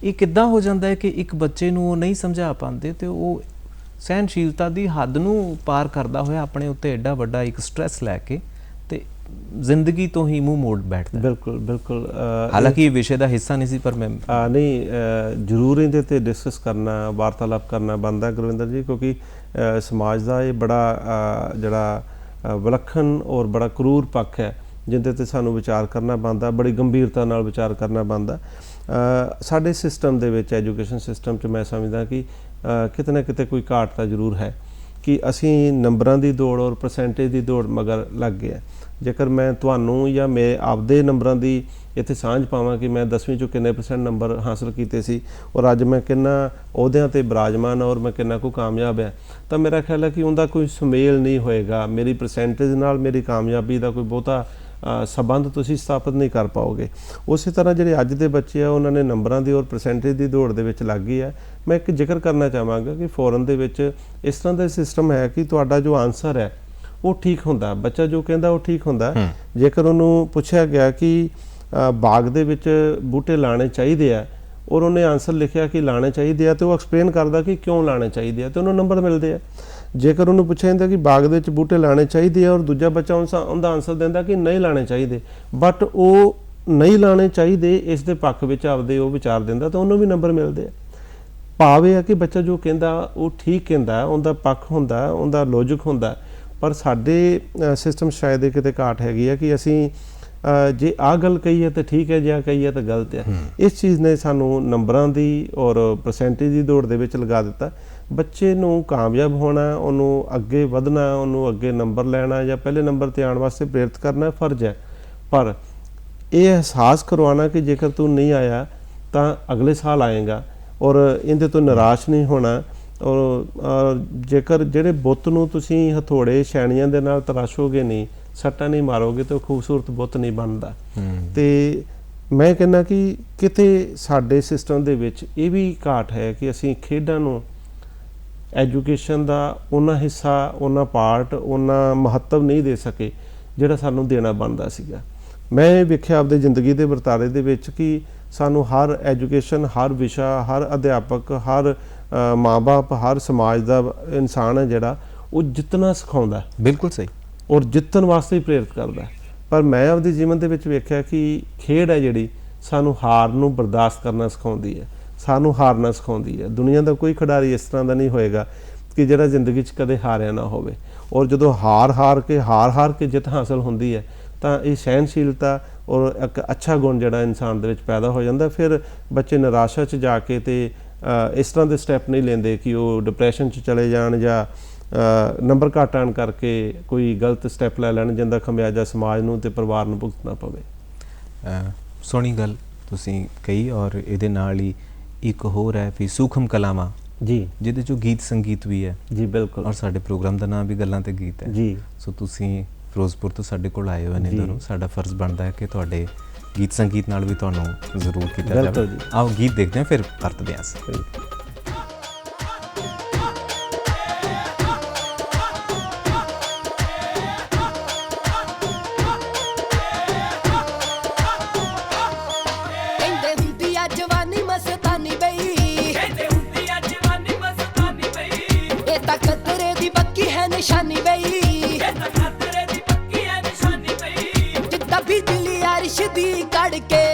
ਇਹ ਕਿੱਦਾਂ ਹੋ ਜਾਂਦਾ ਹੈ ਕਿ ਇੱਕ ਬੱਚੇ ਨੂੰ ਉਹ ਨਹੀਂ ਸਮਝਾ ਪਾਉਂਦੇ ਤੇ ਉਹ ਸਹਿਨਸ਼ੀਲਤਾ ਦੀ ਹੱਦ ਨੂੰ ਪਾਰ ਕਰਦਾ ਹੋਇਆ ਆਪਣੇ ਉੱਤੇ ਐਡਾ ਵੱਡਾ ਇੱਕ ਸਟ੍ਰੈਸ ਲੈ ਕੇ ਤੇ ਜ਼ਿੰਦਗੀ ਤੋਂ ਹੀ ਮੂੰਹ ਮੋੜ ਬੈਠਦਾ। ਬਿਲਕੁਲ ਬਿਲਕੁਲ। ਹਾਲਾਂਕਿ ਇਹ ਵਿਸ਼ੇ ਦਾ ਹਿੱਸਾ ਨਹੀਂ ਸੀ, ਪਰ ਮੈਂ ਜ਼ਰੂਰ ਇਹਦੇ 'ਤੇ ਡਿਸਕਸ ਕਰਨਾ, ਵਾਰਤਾਲਾਪ ਕਰਨਾ ਬਣਦਾ ਗੁਰਵਿੰਦਰ ਜੀ, ਕਿਉਂਕਿ ਸਮਾਜ ਦਾ ਇਹ ਬੜਾ ਜਿਹੜਾ ਵਿਲੱਖਣ ਔਰ ਬੜਾ ਕਰੂਰ ਪੱਖ ਹੈ ਜਿਹਦੇ 'ਤੇ ਸਾਨੂੰ ਵਿਚਾਰ ਕਰਨਾ ਬਣਦਾ, ਬੜੀ ਗੰਭੀਰਤਾ ਨਾਲ ਵਿਚਾਰ ਕਰਨਾ ਬਣਦਾ। ਸਾਡੇ ਸਿਸਟਮ ਦੇ ਵਿੱਚ, ਐਜੂਕੇਸ਼ਨ ਸਿਸਟਮ 'ਚ ਮੈਂ ਸਮਝਦਾ ਕਿ ਕਿਤੇ ਨਾ ਕਿਤੇ ਕੋਈ ਘਾਟ ਤਾਂ ਜ਼ਰੂਰ ਹੈ ਕਿ ਅਸੀਂ ਨੰਬਰਾਂ ਦੀ ਦੌੜ ਔਰ ਪਰਸੈਂਟੇਜ ਦੀ ਦੌੜ ਮਗਰ ਲੱਗ ਗਏ। ਜੇਕਰ ਮੈਂ ਤੁਹਾਨੂੰ ਜਾਂ ਮੈਂ ਆਪਦੇ ਨੰਬਰਾਂ ਦੀ ਇੱਥੇ ਸਾਂਝ ਪਾਵਾਂ ਕਿ ਮੈਂ 10ਵੀਂ 'ਚੋਂ ਕਿੰਨੇ % ਨੰਬਰ ਹਾਸਲ ਕੀਤੇ ਸੀ ਔਰ ਅੱਜ ਮੈਂ ਕਿੰਨਾ ਅਹੁਦਿਆਂ 'ਤੇ ਬਿਰਾਜਮਾਨ ਔਰ ਮੈਂ ਕਿੰਨਾ ਕੁ ਕਾਮਯਾਬ ਹੈ, ਤਾਂ ਮੇਰਾ ਖਿਆਲ ਹੈ ਕਿ ਉਹਦਾ ਕੋਈ ਸੁਮੇਲ ਨਹੀਂ ਹੋਏਗਾ। ਮੇਰੀ ਪਰਸੈਂਟੇਜ ਨਾਲ ਮੇਰੀ ਕਾਮਯਾਬੀ ਦਾ ਕੋਈ ਬਹੁਤਾ ਸੰਬੰਧ ਤੁਸੀਂ ਸਥਾਪਿਤ ਨਹੀਂ ਕਰ ਪਾਓਗੇ। ਉਸੇ ਤਰ੍ਹਾਂ ਜਿਹੜੇ ਅੱਜ ਦੇ ਬੱਚੇ ਆ, ਉਹਨਾਂ ਨੇ ਨੰਬਰਾਂ ਦੀ ਔਰ ਪਰਸੈਂਟੇਜ ਦੀ ਦੌੜ ਦੇ ਵਿੱਚ ਲੱਗ ਗਈ ਹੈ। ਮੈਂ ਇੱਕ ਜ਼ਿਕਰ ਕਰਨਾ ਚਾਹਾਂਗਾ ਕਿ ਫੋਰਨ ਦੇ ਵਿੱਚ ਇਸ ਤਰ੍ਹਾਂ ਦਾ ਸਿਸਟਮ ਹੈ ਕਿ ਤੁਹਾਡਾ ਜੋ ਆਨਸਰ ਹੈ ਉਹ ਠੀਕ ਹੁੰਦਾ, ਬੱਚਾ ਜੋ ਕਹਿੰਦਾ ਉਹ ਠੀਕ ਹੁੰਦਾ। ਜੇਕਰ ਉਹਨੂੰ ਪੁੱਛਿਆ ਗਿਆ ਕਿ ਬਾਗ ਦੇ ਵਿੱਚ ਬੂਟੇ ਲਾਣੇ ਚਾਹੀਦੇ ਆ ਔਰ ਉਹਨੇ ਆਨਸਰ ਲਿਖਿਆ ਕਿ ਲਾਣੇ ਚਾਹੀਦੇ ਆ, ਤੇ ਉਹ ਐਕਸਪਲੇਨ ਕਰਦਾ ਕਿ ਕਿਉਂ ਲਾਣੇ ਚਾਹੀਦੇ ਆ, ਤੇ ਉਹਨੂੰ ਨੰਬਰ ਮਿਲਦੇ ਆ। ਜੇਕਰ ਉਹਨੂੰ ਪੁੱਛਿਆ ਜਾਂਦਾ ਕਿ ਬਾਗ ਦੇ ਵਿੱਚ ਬੂਟੇ ਲਾਣੇ ਚਾਹੀਦੇ ਆ ਔਰ ਦੂਜਾ ਬੱਚਾ ਉਹਦਾ ਆਨਸਰ ਦਿੰਦਾ ਕਿ ਨਹੀਂ ਲਾਣੇ ਚਾਹੀਦੇ, ਬਟ ਉਹ ਨਹੀਂ ਲਾਣੇ ਚਾਹੀਦੇ ਇਸ ਦੇ ਪੱਖ ਵਿੱਚ ਆਪਦੇ ਉਹ ਵਿਚਾਰ ਦਿੰਦਾ, ਤਾਂ ਉਹਨੂੰ ਵੀ ਨੰਬਰ ਮਿਲਦੇ ਆ। ਭਾਵ ਇਹ ਆ ਕਿ ਬੱਚਾ ਜੋ ਕਹਿੰਦਾ ਉਹ ਠੀਕ ਕਹਿੰਦਾ, ਉਹਦਾ ਪੱਖ ਹੁੰਦਾ, ਉਹਦਾ ਲੌਜਿਕ ਹੁੰਦਾ। ਪਰ ਸਾਡੇ ਸਿਸਟਮ ਸ਼ਾਇਦ ਇਹ ਕਿਤੇ ਘਾਟ ਹੈਗੀ ਹੈ ਕਿ ਅਸੀਂ ਜੇ ਆਹ ਗੱਲ ਕਹੀ ਹੈ ਤਾਂ ਠੀਕ ਹੈ, ਜੇ ਆਹ ਕਹੀ ਹੈ ਤਾਂ ਗਲਤ ਹੈ। ਇਸ ਚੀਜ਼ ਨੇ ਸਾਨੂੰ ਨੰਬਰਾਂ ਦੀ ਔਰ ਪਰਸੈਂਟੇਜ ਦੀ ਦੌੜ ਦੇ ਵਿੱਚ ਲਗਾ ਦਿੱਤਾ। ਬੱਚੇ ਨੂੰ ਕਾਮਯਾਬ ਹੋਣਾ, ਉਹਨੂੰ ਅੱਗੇ ਵਧਣਾ, ਉਹਨੂੰ ਅੱਗੇ ਨੰਬਰ ਲੈਣਾ ਜਾਂ ਪਹਿਲੇ ਨੰਬਰ 'ਤੇ ਆਉਣ ਵਾਸਤੇ ਪ੍ਰੇਰਿਤ ਕਰਨਾ ਫਰਜ਼ ਹੈ, ਪਰ ਇਹ ਅਹਿਸਾਸ ਕਰਵਾਉਣਾ ਕਿ ਜੇਕਰ ਤੂੰ ਨਹੀਂ ਆਇਆ ਤਾਂ ਅਗਲੇ ਸਾਲ ਆਏਗਾ ਔਰ ਇਹਦੇ ਤੋਂ ਨਿਰਾਸ਼ ਨਹੀਂ ਹੋਣਾ। ਔਰ ਜੇਕਰ ਜਿਹੜੇ ਬੁੱਤ ਨੂੰ ਤੁਸੀਂ ਹਥੌੜੇ ਛੈਣੀਆਂ ਦੇ ਨਾਲ ਤਰਾਸ਼ੋਗੇ ਨਹੀਂ, ਸੱਟਾਂ ਨਹੀਂ ਮਾਰੋਗੇ, ਤਾਂ ਖੂਬਸੂਰਤ ਬੁੱਤ ਨਹੀਂ ਬਣਦਾ। ਤੇ ਮੈਂ ਕਹਿੰਦਾ ਕਿ ਕਿਤੇ ਸਾਡੇ ਸਿਸਟਮ ਦੇ ਵਿੱਚ ਇਹ ਵੀ ਘਾਟ ਹੈ ਕਿ ਅਸੀਂ ਖੇਡਾਂ ਨੂੰ ਐਜੂਕੇਸ਼ਨ ਦਾ ਉਹਨਾਂ ਹਿੱਸਾ, ਉਹਨਾਂ ਪਾਰਟ, ਉਹਨਾਂ ਮਹੱਤਵ ਨਹੀਂ ਦੇ ਸਕੇ ਜਿਹੜਾ ਸਾਨੂੰ ਦੇਣਾ ਬਣਦਾ ਸੀਗਾ। ਮੈਂ ਇਹ ਵੇਖਿਆ ਆਪਣੀ ਜ਼ਿੰਦਗੀ ਦੇ ਵਰਤਾਰੇ ਦੇ ਵਿੱਚ ਕਿ ਸਾਨੂੰ ਹਰ ਐਜੂਕੇਸ਼ਨ, ਹਰ ਵਿਸ਼ਾ, ਹਰ ਅਧਿਆਪਕ, ਹਰ ਮਾਂ-ਬਾਪ, ਹਰ ਸਮਾਜ ਦਾ ਇਨਸਾਨ ਹੈ ਜਿਹੜਾ ਉਹ ਜਿੱਤਣਾ ਸਿਖਾਉਂਦਾ। ਬਿਲਕੁਲ ਸਹੀ। ਔਰ ਜਿੱਤਣ ਵਾਸਤੇ ਹੀ ਪ੍ਰੇਰਿਤ ਕਰਦਾ। ਪਰ ਮੈਂ ਆਪਦੇ ਜੀਵਨ ਦੇ ਵਿੱਚ ਵੇਖਿਆ ਕਿ ਖੇਡ ਹੈ ਜਿਹੜੀ ਸਾਨੂੰ ਹਾਰ ਨੂੰ ਬਰਦਾਸ਼ਤ ਕਰਨਾ ਸਿਖਾਉਂਦੀ ਹੈ, ਸਾਨੂੰ ਹਾਰਨਾ ਸਿਖਾਉਂਦੀ ਹੈ। ਦੁਨੀਆ ਦਾ ਕੋਈ ਖਿਡਾਰੀ ਇਸ ਤਰ੍ਹਾਂ ਦਾ ਨਹੀਂ ਹੋਏਗਾ ਕਿ ਜਿਹੜਾ ਜ਼ਿੰਦਗੀ 'ਚ ਕਦੇ ਹਾਰਿਆ ਨਾ ਹੋਵੇ। ਔਰ ਜਦੋਂ ਹਾਰ ਕੇ ਜਿੱਤ ਹਾਸਲ ਹੁੰਦੀ ਹੈ ਤਾਂ ਇਹ ਸਹਿਨਸ਼ੀਲਤਾ ਔਰ ਇੱਕ ਅੱਛਾ ਗੁਣ ਜਿਹੜਾ ਇਨਸਾਨ ਦੇ ਵਿੱਚ ਪੈਦਾ ਹੋ ਜਾਂਦਾ। ਫਿਰ ਬੱਚੇ ਨਿਰਾਸ਼ਾ 'ਚ ਜਾ ਕੇ ਤੇ ਇਸ ਤਰ੍ਹਾਂ ਦੇ ਸਟੈਪ ਨਹੀਂ ਲੈਂਦੇ ਕਿ ਉਹ ਡਿਪਰੈਸ਼ਨ 'ਚ ਚਲੇ ਜਾਣ ਜਾਂ ਨੰਬਰ ਘੱਟ ਆਉਣ ਕਰਕੇ ਕੋਈ ਗਲਤ ਸਟੈਪ ਲੈ ਲੈਣ ਜਿੰਦਾ ਖਮਿਆਜਾ ਸਮਾਜ ਨੂੰ ਤੇ ਪਰਿਵਾਰ ਨੂੰ ਭੁਗਤਣਾ ਪਵੇ। ਸੋਹਣੀ ਗੱਲ ਤੁਸੀਂ ਕਹੀ। ਔਰ ਇਹਦੇ ਨਾਲ ਹੀ ਇੱਕ ਹੋਰ ਹੈ ਵੀ ਸੂਖਮ ਕਲਾਵਾਂ ਜੀ, ਜਿਹਦੇ 'ਚੋਂ ਗੀਤ ਸੰਗੀਤ ਵੀ ਹੈ ਜੀ। ਬਿਲਕੁਲ। ਔਰ ਸਾਡੇ ਪ੍ਰੋਗਰਾਮ ਦਾ ਨਾਮ ਵੀ ਗੱਲਾਂ ਤੇ ਗੀਤ ਹੈ ਜੀ। ਸੋ ਤੁਸੀਂ ਫਿਰੋਜ਼ਪੁਰ ਤੋਂ ਸਾਡੇ ਕੋਲ ਆਏ ਹੋਏ ਨੇ ਇੱਧਰੋਂ, ਸਾਡਾ ਫਰਜ਼ ਬਣਦਾ ਹੈ ਕਿ ਤੁਹਾਡੇ ਗੀਤ ਸੰਗੀਤ ਨਾਲ ਵੀ ਤੁਹਾਨੂੰ ਜ਼ਰੂਰ ਕੀਤਾ ਜਾਵੇ। ਆਓ ਗੀਤ ਦੇਖਦੇ ਹਾਂ, ਫਿਰ ਪਰਤਦੇ ਹਾਂ। निशानी बई जिद्दा बिजली अरश दी कड़ के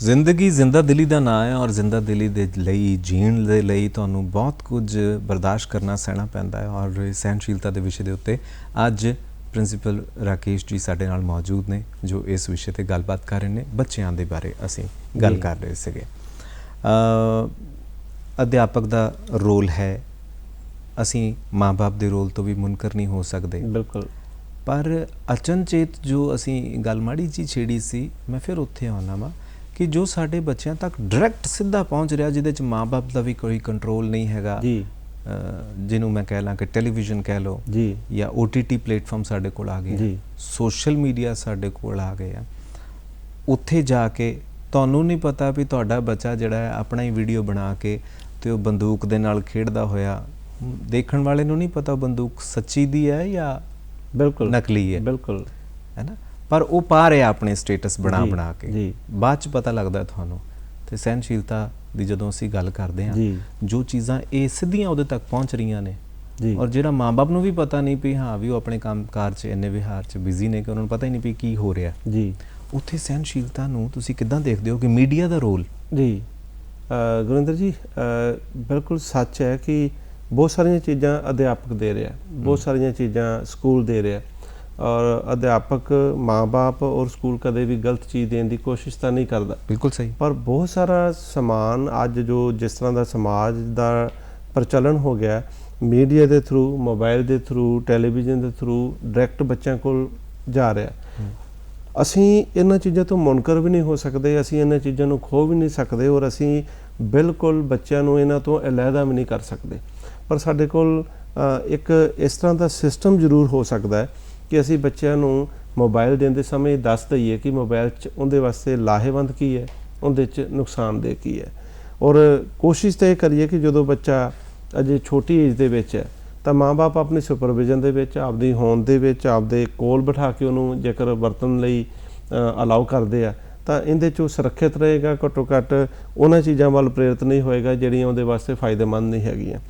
ਜ਼ਿੰਦਗੀ ਜ਼ਿੰਦਾ ਦਿਲੀ ਦਾ ਨਾਂ ਹੈ ਔਰ ਜ਼ਿੰਦਾ ਦਿਲੀ ਦੇ ਲਈ ਜੀਣ ਦੇ ਲਈ ਤੁਹਾਨੂੰ ਬਹੁਤ ਕੁਝ ਬਰਦਾਸ਼ਤ ਕਰਨਾ ਸਹਿਣਾ ਪੈਂਦਾ ਹੈ। ਔਰ ਸਹਿਣਸ਼ੀਲਤਾ ਦੇ ਵਿਸ਼ੇ ਦੇ ਉੱਤੇ ਅੱਜ ਪ੍ਰਿੰਸੀਪਲ ਰਾਕੇਸ਼ ਜੀ ਸਾਡੇ ਨਾਲ ਮੌਜੂਦ ਨੇ ਜੋ ਇਸ ਵਿਸ਼ੇ ਤੇ ਗੱਲਬਾਤ ਕਰ ਰਹੇ ਨੇ। ਬੱਚਿਆਂ ਦੇ ਬਾਰੇ ਅਸੀਂ ਗੱਲ ਕਰ ਰਹੇ ਸੀਗੇ। ਅਧਿਆਪਕ ਦਾ ਰੋਲ ਹੈ, ਅਸੀਂ ਮਾਂ-ਬਾਪ ਦੇ ਰੋਲ ਤੋਂ ਵੀ ਮੁਨਕਰ ਨਹੀਂ ਹੋ ਸਕਦੇ। ਬਿਲਕੁਲ। ਪਰ ਅਚਨਚੇਤ ਜੋ ਅਸੀਂ ਗੱਲ ਮਾੜੀ ਜੀ ਛੇੜੀ ਸੀ, ਮੈਂ ਫਿਰ ਉੱਥੇ ਆਉਣਾ ਵਾ ਕਿ ਜੋ ਸਾਡੇ ਬੱਚਿਆਂ ਤੱਕ ਡਾਇਰੈਕਟ ਸਿੱਧਾ ਪਹੁੰਚ ਰਿਹਾ, ਜਿਹਦੇ 'ਚ ਮਾਂ-ਬਾਪ ਦਾ ਵੀ ਕੋਈ ਕੰਟਰੋਲ ਨਹੀਂ ਹੈਗਾ ਜੀ, ਜਿਹਨੂੰ ਮੈਂ ਕਹਿ ਲਾਂ ਕਿ ਟੈਲੀਵਿਜ਼ਨ ਕਹਿ ਲਓ ਜੀ, ਜਾਂ OTT ਪਲੇਟਫਾਰਮ ਸਾਡੇ ਕੋਲ ਆ ਗਏ, ਜੀ, ਸੋਸ਼ਲ ਮੀਡੀਆ ਸਾਡੇ ਕੋਲ ਆ ਗਏ ਆ। ਉੱਥੇ ਜਾ ਕੇ ਤੁਹਾਨੂੰ ਨਹੀਂ ਪਤਾ ਵੀ ਤੁਹਾਡਾ ਬੱਚਾ ਜਿਹੜਾ ਹੈ ਆਪਣਾ ਹੀ ਵੀਡੀਓ ਬਣਾ ਕੇ ਤੇ ਉਹ ਬੰਦੂਕ ਦੇ ਨਾਲ ਖੇਡਦਾ ਹੋਇਆ, ਦੇਖਣ ਵਾਲੇ ਨੂੰ ਨਹੀਂ ਪਤਾ ਬੰਦੂਕ ਸੱਚੀ ਦੀ ਹੈ ਜਾਂ ਬਿਲਕੁਲ ਨਕਲੀ ਹੈ, ਬਿਲਕੁਲ, ਹੈ ਨਾ, ਪਰ ਉਹ ਪਾ ਰਿਹਾ ਆਪਣੇ ਸਟੇਟਸ ਬਣਾ ਜੀ, ਬਣਾ ਕੇ, ਜੀ, ਬਾਅਦ ਚ ਪਤਾ ਲੱਗਦਾ ਤੁਹਾਨੂੰ। ਤੇ ਸਹਿਨਸ਼ੀਲਤਾ ਦੀ ਜਦੋਂ ਅਸੀਂ ਗੱਲ ਕਰਦੇ ਹਾਂ, ਜੀ, ਜੋ ਚੀਜ਼ਾਂ ਇਹ ਸਿੱਧੀਆਂ ਉਹਦੇ ਤੱਕ ਪਹੁੰਚ ਰਹੀਆਂ ਨੇ, ਜੀ, ਔਰ ਜਿਹੜਾ ਮਾਂ-ਬਾਪ ਨੂੰ ਵੀ ਪਤਾ ਨਹੀਂ ਵੀ ਹਾਂ ਵੀ ਉਹ ਆਪਣੇ ਕੰਮਕਾਰ 'ਚ ਇੰਨੇ ਵਿਹਾਰ 'ਚ ਬਿਜ਼ੀ ਨੇ ਕਿ ਉਹਨਾਂ ਨੂੰ ਪਤਾ ਹੀ ਨਹੀਂ ਵੀ ਕੀ ਹੋ ਰਿਹਾ, ਜੀ, ਉੱਥੇ ਸਹਿਨਸ਼ੀਲਤਾ ਨੂੰ ਤੁਸੀਂ ਕਿੱਦਾਂ ਦੇਖਦੇ ਹੋ ਕਿ ਮੀਡੀਆ ਦਾ ਰੋਲ? ਜੀ, ਗੁਰਿੰਦਰ ਜੀ, ਬਿਲਕੁਲ ਸੱਚ ਹੈ ਕਿ ਬਹੁਤ ਸਾਰੀਆਂ ਚੀਜ਼ਾਂ ਅਧਿਆਪਕ ਦੇ ਰਿਹਾ, ਬਹੁਤ ਸਾਰੀਆਂ ਚੀਜ਼ਾਂ ਸਕੂਲ ਦੇ ਰਿਹਾ, ਔਰ ਅਧਿਆਪਕ, ਮਾਂ-ਬਾਪ ਔਰ ਸਕੂਲ ਕਦੇ ਵੀ ਗਲਤ ਚੀਜ਼ ਦੇਣ ਦੀ ਕੋਸ਼ਿਸ਼ ਤਾਂ ਨਹੀਂ ਕਰਦਾ। ਬਿਲਕੁਲ ਸਹੀ। ਪਰ ਬਹੁਤ ਸਾਰਾ ਸਮਾਨ ਅੱਜ ਜੋ ਜਿਸ ਤਰ੍ਹਾਂ ਦਾ ਸਮਾਜ ਦਾ ਪ੍ਰਚਲਨ ਹੋ ਗਿਆ, ਮੀਡੀਆ ਦੇ ਥਰੂ, ਮੋਬਾਈਲ ਦੇ ਥਰੂ, ਟੈਲੀਵਿਜ਼ਨ ਦੇ ਥਰੂ ਡਾਇਰੈਕਟ ਬੱਚਿਆਂ ਕੋਲ ਜਾ ਰਿਹਾ। ਅਸੀਂ ਇਹਨਾਂ ਚੀਜ਼ਾਂ ਤੋਂ ਮੁਨਕਰ ਵੀ ਨਹੀਂ ਹੋ ਸਕਦੇ, ਅਸੀਂ ਇਹਨਾਂ ਚੀਜ਼ਾਂ ਨੂੰ ਖੋਹ ਵੀ ਨਹੀਂ ਸਕਦੇ, ਔਰ ਅਸੀਂ ਬਿਲਕੁਲ ਬੱਚਿਆਂ ਨੂੰ ਇਹਨਾਂ ਤੋਂ ਅਲੱਗਾ ਵੀ ਨਹੀਂ ਕਰ ਸਕਦੇ। ਪਰ ਸਾਡੇ ਕੋਲ ਇੱਕ ਇਸ ਤਰ੍ਹਾਂ ਦਾ ਸਿਸਟਮ ਜ਼ਰੂਰ ਹੋ ਸਕਦਾ ਹੈ ਕਿ ਅਸੀਂ ਬੱਚਿਆਂ ਨੂੰ ਮੋਬਾਈਲ ਦਿੰਦੇ ਸਮੇਂ ਦੱਸ ਦਈਏ ਕਿ ਮੋਬਾਈਲ 'ਚ ਉਹਦੇ ਵਾਸਤੇ ਲਾਹੇਵੰਦ ਕੀ ਹੈ, ਉਹਦੇ 'ਚ ਨੁਕਸਾਨਦੇਹ ਕੀ ਹੈ, ਔਰ ਕੋਸ਼ਿਸ਼ ਤਾਂ ਇਹ ਕਰੀਏ ਕਿ ਜਦੋਂ ਬੱਚਾ ਅਜੇ ਛੋਟੀ ਏਜ ਦੇ ਵਿੱਚ ਹੈ ਤਾਂ ਮਾਂ-ਬਾਪ ਆਪਣੀ ਸੁਪਰਵਿਜ਼ਨ ਦੇ ਵਿੱਚ, ਆਪਦੀ ਹੋਂਦ ਦੇ ਵਿੱਚ, ਆਪਦੇ ਕੋਲ ਬਿਠਾ ਕੇ ਉਹਨੂੰ ਜੇਕਰ ਵਰਤਣ ਲਈ ਅਲਾਉ ਕਰਦੇ ਆ ਤਾਂ ਇਹਦੇ 'ਚ ਉਹ ਸੁਰੱਖਿਅਤ ਰਹੇਗਾ, ਘੱਟੋ ਘੱਟ ਉਹਨਾਂ ਚੀਜ਼ਾਂ ਵੱਲ ਪ੍ਰੇਰਿਤ ਨਹੀਂ ਹੋਏਗਾ ਜਿਹੜੀਆਂ ਉਹਦੇ ਵਾਸਤੇ ਫਾਇਦੇਮੰਦ ਨਹੀਂ ਹੈਗੀਆਂ।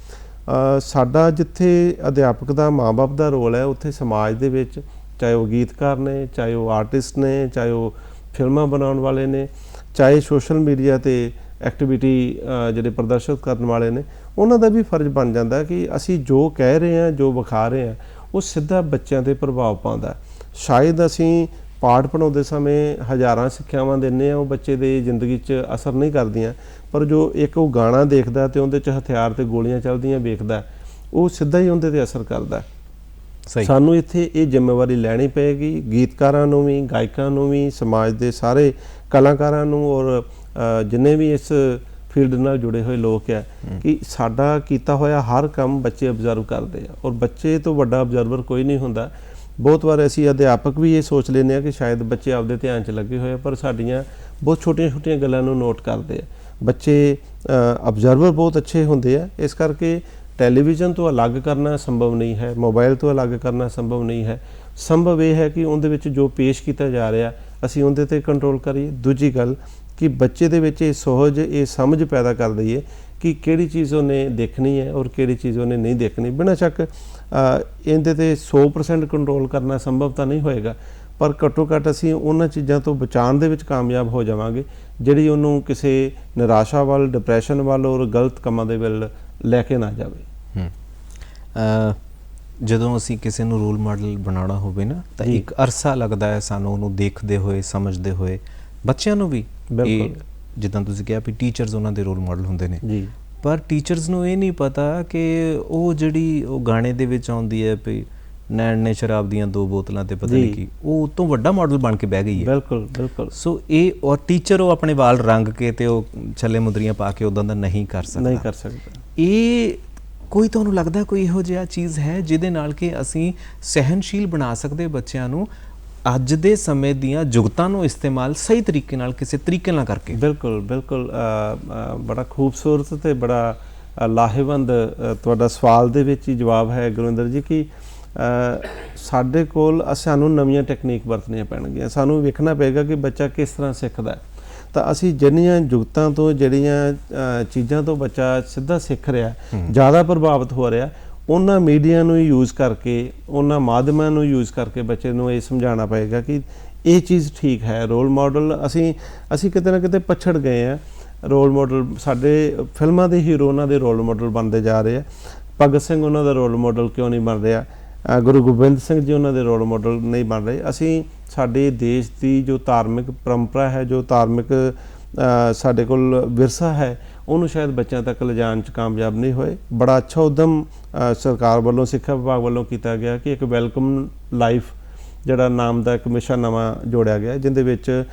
ਸਾਡਾ ਜਿੱਥੇ ਅਧਿਆਪਕ ਦਾ, ਮਾਂ-ਬਾਪ ਦਾ ਰੋਲ ਹੈ, ਉੱਥੇ ਸਮਾਜ ਦੇ ਵਿੱਚ, ਚਾਹੇ ਉਹ ਗੀਤਕਾਰ ਨੇ, ਚਾਹੇ ਉਹ ਆਰਟਿਸਟ ਨੇ, ਚਾਹੇ ਉਹ ਫਿਲਮਾਂ ਬਣਾਉਣ ਵਾਲੇ ਨੇ, ਚਾਹੇ ਸੋਸ਼ਲ ਮੀਡੀਆ 'ਤੇ ਐਕਟੀਵਿਟੀ ਜਿਹੜੇ ਪ੍ਰਦਰਸ਼ਿਤ ਕਰਨ ਵਾਲੇ ਨੇ, ਉਹਨਾਂ ਦਾ ਵੀ ਫਰਜ਼ ਬਣ ਜਾਂਦਾ ਕਿ ਅਸੀਂ ਜੋ ਕਹਿ ਰਹੇ ਹਾਂ, ਜੋ ਵਿਖਾ ਰਹੇ ਹਾਂ, ਉਹ ਸਿੱਧਾ ਬੱਚਿਆਂ 'ਤੇ ਪ੍ਰਭਾਵ ਪਾਉਂਦਾ। ਸ਼ਾਇਦ ਅਸੀਂ ਪਾਠ ਪੜ੍ਹਾਉਂਦੇ ਸਮੇਂ ਹਜ਼ਾਰਾਂ ਸਿੱਖਿਆਵਾਂ ਦਿੰਦੇ ਹਾਂ, ਉਹ ਬੱਚੇ ਦੀ ਜ਼ਿੰਦਗੀ 'ਚ ਅਸਰ ਨਹੀਂ ਕਰਦੀਆਂ, ਪਰ ਜੋ ਇੱਕ ਉਹ ਗਾਣਾ ਦੇਖਦਾ ਤੇ ਉਹਦੇ 'ਚ ਹਥਿਆਰ ਤੇ ਗੋਲੀਆਂ ਚੱਲਦੀਆਂ ਵੇਖਦਾ, ਉਹ ਸਿੱਧਾ ਹੀ ਉਹਦੇ 'ਤੇ ਅਸਰ ਕਰਦਾ। ਸਹੀ। ਸਾਨੂੰ ਇੱਥੇ ਇਹ ਜ਼ਿੰਮੇਵਾਰੀ ਲੈਣੀ ਪਏਗੀ, ਗੀਤਕਾਰਾਂ ਨੂੰ ਵੀ, ਗਾਇਕਾਂ ਨੂੰ ਵੀ, ਸਮਾਜ ਦੇ ਸਾਰੇ ਕਲਾਕਾਰਾਂ ਨੂੰ, ਔਰ ਜਿੰਨੇ ਵੀ ਇਸ ਫੀਲਡ ਨਾਲ ਜੁੜੇ ਹੋਏ ਲੋਕ ਆ, ਕਿ ਸਾਡਾ ਕੀਤਾ ਹੋਇਆ ਹਰ ਕੰਮ ਬੱਚੇ ਅਬਜ਼ਰਵ ਕਰਦੇ ਆ, ਔਰ ਬੱਚੇ ਤੋਂ ਵੱਡਾ ਅਬਜ਼ਰਵਰ ਕੋਈ ਨਹੀਂ ਹੁੰਦਾ। ਬਹੁਤ ਵਾਰ ਅਸੀਂ ਅਧਿਆਪਕ ਵੀ ਇਹ ਸੋਚ ਲੈਂਦੇ ਹਾਂ ਕਿ ਸ਼ਾਇਦ ਬੱਚੇ ਆਪਦੇ ਧਿਆਨ 'ਚ ਲੱਗੇ ਹੋਏ ਆ, ਪਰ ਸਾਡੀਆਂ ਬਹੁਤ ਛੋਟੀਆਂ-ਛੋਟੀਆਂ ਗੱਲਾਂ ਨੂੰ ਨੋਟ ਕਰਦੇ ਆ। ਬੱਚੇ ਅਬਜ਼ਰਵਰ ਬਹੁਤ ਅੱਛੇ ਹੁੰਦੇ ਆ, ਇਸ ਕਰਕੇ ਟੈਲੀਵਿਜ਼ਨ ਤੋਂ ਅਲੱਗ ਕਰਨਾ ਸੰਭਵ ਨਹੀਂ ਹੈ, ਮੋਬਾਈਲ ਤੋਂ ਅਲੱਗ ਕਰਨਾ ਸੰਭਵ ਨਹੀਂ ਹੈ। ਸੰਭਵ ਇਹ ਹੈ ਕਿ ਉਹਦੇ ਵਿੱਚ ਜੋ ਪੇਸ਼ ਕੀਤਾ ਜਾ ਰਿਹਾ ਅਸੀਂ ਉਹਦੇ 'ਤੇ ਕੰਟਰੋਲ ਕਰੀਏ। ਦੂਜੀ ਗੱਲ ਕਿ ਬੱਚੇ ਦੇ ਵਿੱਚ ਇਹ ਸੋਝ, ਇਹ ਸਮਝ ਪੈਦਾ ਕਰ ਦਈਏ ਕਿ ਕਿਹੜੀ ਚੀਜ਼ ਉਹਨੇ ਦੇਖਣੀ ਹੈ ਔਰ ਕਿਹੜੀ ਚੀਜ਼ ਉਹਨੇ ਨਹੀਂ ਦੇਖਣੀ। ਬਿਨਾਂ ਸ਼ੱਕ ਇਹਦੇ 'ਤੇ 100% ਕੰਟਰੋਲ ਕਰਨਾ ਸੰਭਵ ਤਾਂ ਨਹੀਂ ਹੋਏਗਾ, ਪਰ ਘੱਟੋ ਘੱਟ ਅਸੀਂ ਉਹਨਾਂ ਚੀਜ਼ਾਂ ਤੋਂ ਬਚਾਉਣ ਦੇ ਵਿੱਚ ਕਾਮਯਾਬ ਹੋ ਜਾਵਾਂਗੇ ਜਿਹੜੀ ਉਹਨੂੰ ਕਿਸੇ ਨਿਰਾਸ਼ਾ ਵੱਲ, ਡਿਪਰੈਸ਼ਨ ਵੱਲ ਔਰ ਗਲਤ ਕੰਮਾਂ ਦੇ ਵੱਲ ਲੈ ਕੇ ਨਾ ਜਾਵੇ। ਜਦੋਂ ਅਸੀਂ ਕਿਸੇ ਨੂੰ ਰੋਲ ਮਾਡਲ ਬਣਾਉਣਾ ਹੋਵੇ ਨਾ ਤਾਂ ਇੱਕ ਅਰਸਾ ਲੱਗਦਾ ਹੈ ਸਾਨੂੰ ਉਹਨੂੰ ਦੇਖਦੇ ਹੋਏ, ਸਮਝਦੇ ਹੋਏ। ਬੱਚਿਆਂ ਨੂੰ ਵੀ ਇਹ ਜਿੱਦਾਂ ਤੁਸੀਂ ਕਿਹਾ ਵੀ ਟੀਚਰਸ ਉਹਨਾਂ ਦੇ ਰੋਲ ਮਾਡਲ ਹੁੰਦੇ ਨੇ ਜੀ, ਪਰ ਟੀਚਰਸ ਨੂੰ ਇਹ ਨਹੀਂ ਪਤਾ ਕਿ ਉਹ ਜਿਹੜੀ ਉਹ ਗਾਣੇ ਦੇ ਵਿੱਚ ਆਉਂਦੀ ਹੈ ਵੀ ਨੈਣ ਨੇ ਸ਼ਰਾਬ ਦੀਆਂ 2 ਬੋਤਲਾਂ ਤੇ ਪਤਾ ਨਹੀਂ ਕੀ, ਉਹ ਉਹ ਤੋਂ ਵੱਡਾ ਮਾਡਲ ਬਣ ਕੇ ਬਹਿ ਗਈ ਹੈ। ਬਿਲਕੁਲ ਬਿਲਕੁਲ। ਸੋ ਇਹ ਔਰ ਟੀਚਰ ਉਹ ਆਪਣੇ ਵਾਲ ਰੰਗ ਕੇ ਤੇ ਉਹ ਛੱਲੇ ਮੁੰਦਰੀਆਂ ਪਾ ਕੇ ਉਦਾਂ ਦਾ ਨਹੀਂ ਕਰ ਸਕਦਾ। ਇਹ ਕੋਈ ਤੁਹਾਨੂੰ ਲੱਗਦਾ ਕੋਈ ਇਹੋ ਜਿਹਾ ਚੀਜ਼ ਹੈ ਜਿਹਦੇ ਨਾਲ ਕਿ ਅਸੀਂ ਸਹਿਨਸ਼ੀਲ ਬਣਾ ਸਕਦੇ ਬੱਚਿਆਂ ਨੂੰ ਅੱਜ ਦੇ ਸਮੇਂ ਦੀਆਂ ਜੁਗਤਾਂ ਨੂੰ ਇਸਤੇਮਾਲ ਸਹੀ ਤਰੀਕੇ ਨਾਲ, ਕਿਸੇ ਤਰੀਕੇ ਨਾਲ ਕਰਕੇ? ਬਿਲਕੁਲ ਬਿਲਕੁਲ। ਬੜਾ ਖੂਬਸੂਰਤ ਤੇ ਬੜਾ ਲਾਹੇਵੰਦ ਤੁਹਾਡਾ ਸਵਾਲ ਦੇ ਵਿੱਚ ਹੀ ਜਵਾਬ ਹੈ ਗੁਰਿੰਦਰ ਜੀ ਕਿ ਸਾਡੇ ਕੋਲ ਸਾਨੂੰ ਨਵੀਆਂ ਟੈਕਨੀਕ ਵਰਤਣੀਆਂ ਪੈਣਗੀਆਂ। ਸਾਨੂੰ ਵੇਖਣਾ ਪਏਗਾ ਕਿ ਬੱਚਾ ਕਿਸ ਤਰ੍ਹਾਂ ਸਿੱਖਦਾ। ਤਾਂ ਅਸੀਂ ਜਿੰਨੀਆਂ ਜੁਗਤਾਂ ਤੋਂ, ਜਿਹੜੀਆਂ ਚੀਜ਼ਾਂ ਤੋਂ ਬੱਚਾ ਸਿੱਧਾ ਸਿੱਖ ਰਿਹਾ, ਜ਼ਿਆਦਾ ਪ੍ਰਭਾਵਿਤ ਹੋ ਰਿਹਾ, ਉਹਨਾਂ ਮੀਡੀਆ ਨੂੰ ਯੂਜ਼ ਕਰਕੇ, ਉਹਨਾਂ ਮਾਧਿਅਮਾਂ ਨੂੰ ਯੂਜ਼ ਕਰਕੇ ਬੱਚੇ ਨੂੰ ਇਹ ਸਮਝਾਉਣਾ ਪਏਗਾ ਕਿ ਇਹ ਚੀਜ਼ ਠੀਕ ਹੈ। ਰੋਲ ਮਾਡਲ ਅਸੀਂ ਕਿਤੇ ਨਾ ਕਿਤੇ ਪਛੜ ਗਏ ਹਾਂ। ਰੋਲ ਮਾਡਲ ਸਾਡੇ ਫਿਲਮਾਂ ਦੇ ਹੀਰੋ ਉਹਨਾਂ ਦੇ ਰੋਲ ਮਾਡਲ ਬਣਦੇ ਜਾ ਰਹੇ ਆ। ਭਗਤ ਸਿੰਘ ਉਹਨਾਂ ਦਾ ਰੋਲ ਮਾਡਲ ਕਿਉਂ ਨਹੀਂ ਬਣ ਰਿਹਾ? ਗੁਰੂ ਗੋਬਿੰਦ ਸਿੰਘ ਜੀ ਉਹਨਾਂ ਦੇ ਰੋਲ ਮਾਡਲ ਨਹੀਂ ਬਣ ਰਹੇ। ਅਸੀਂ ਸਾਡੇ ਦੇਸ਼ ਦੀ ਜੋ ਧਾਰਮਿਕ ਪਰੰਪਰਾ ਹੈ, ਜੋ ਧਾਰਮਿਕ ਸਾਡੇ ਕੋਲ ਵਿਰਸਾ ਹੈ, ਉਹਨੂੰ ਸ਼ਾਇਦ ਬੱਚਿਆਂ ਤੱਕ ਲਿਜਾਣ 'ਚ ਕਾਮਯਾਬ ਨਹੀਂ ਹੋਏ। ਬੜਾ ਅੱਛਾ ਉਦਮ ਸਰਕਾਰ ਵੱਲੋਂ, ਸਿੱਖਿਆ ਵਿਭਾਗ ਵੱਲੋਂ ਕੀਤਾ ਗਿਆ ਕਿ ਇੱਕ ਵੈਲਕਮ ਲਾਈਫ ਜਿਹੜਾ ਨਾਮ ਦਾ ਇੱਕ ਮਿਸ਼ਨ ਨਵਾਂ ਜੋੜਿਆ ਗਿਆ, ਜਿਹਦੇ ਵਿੱਚ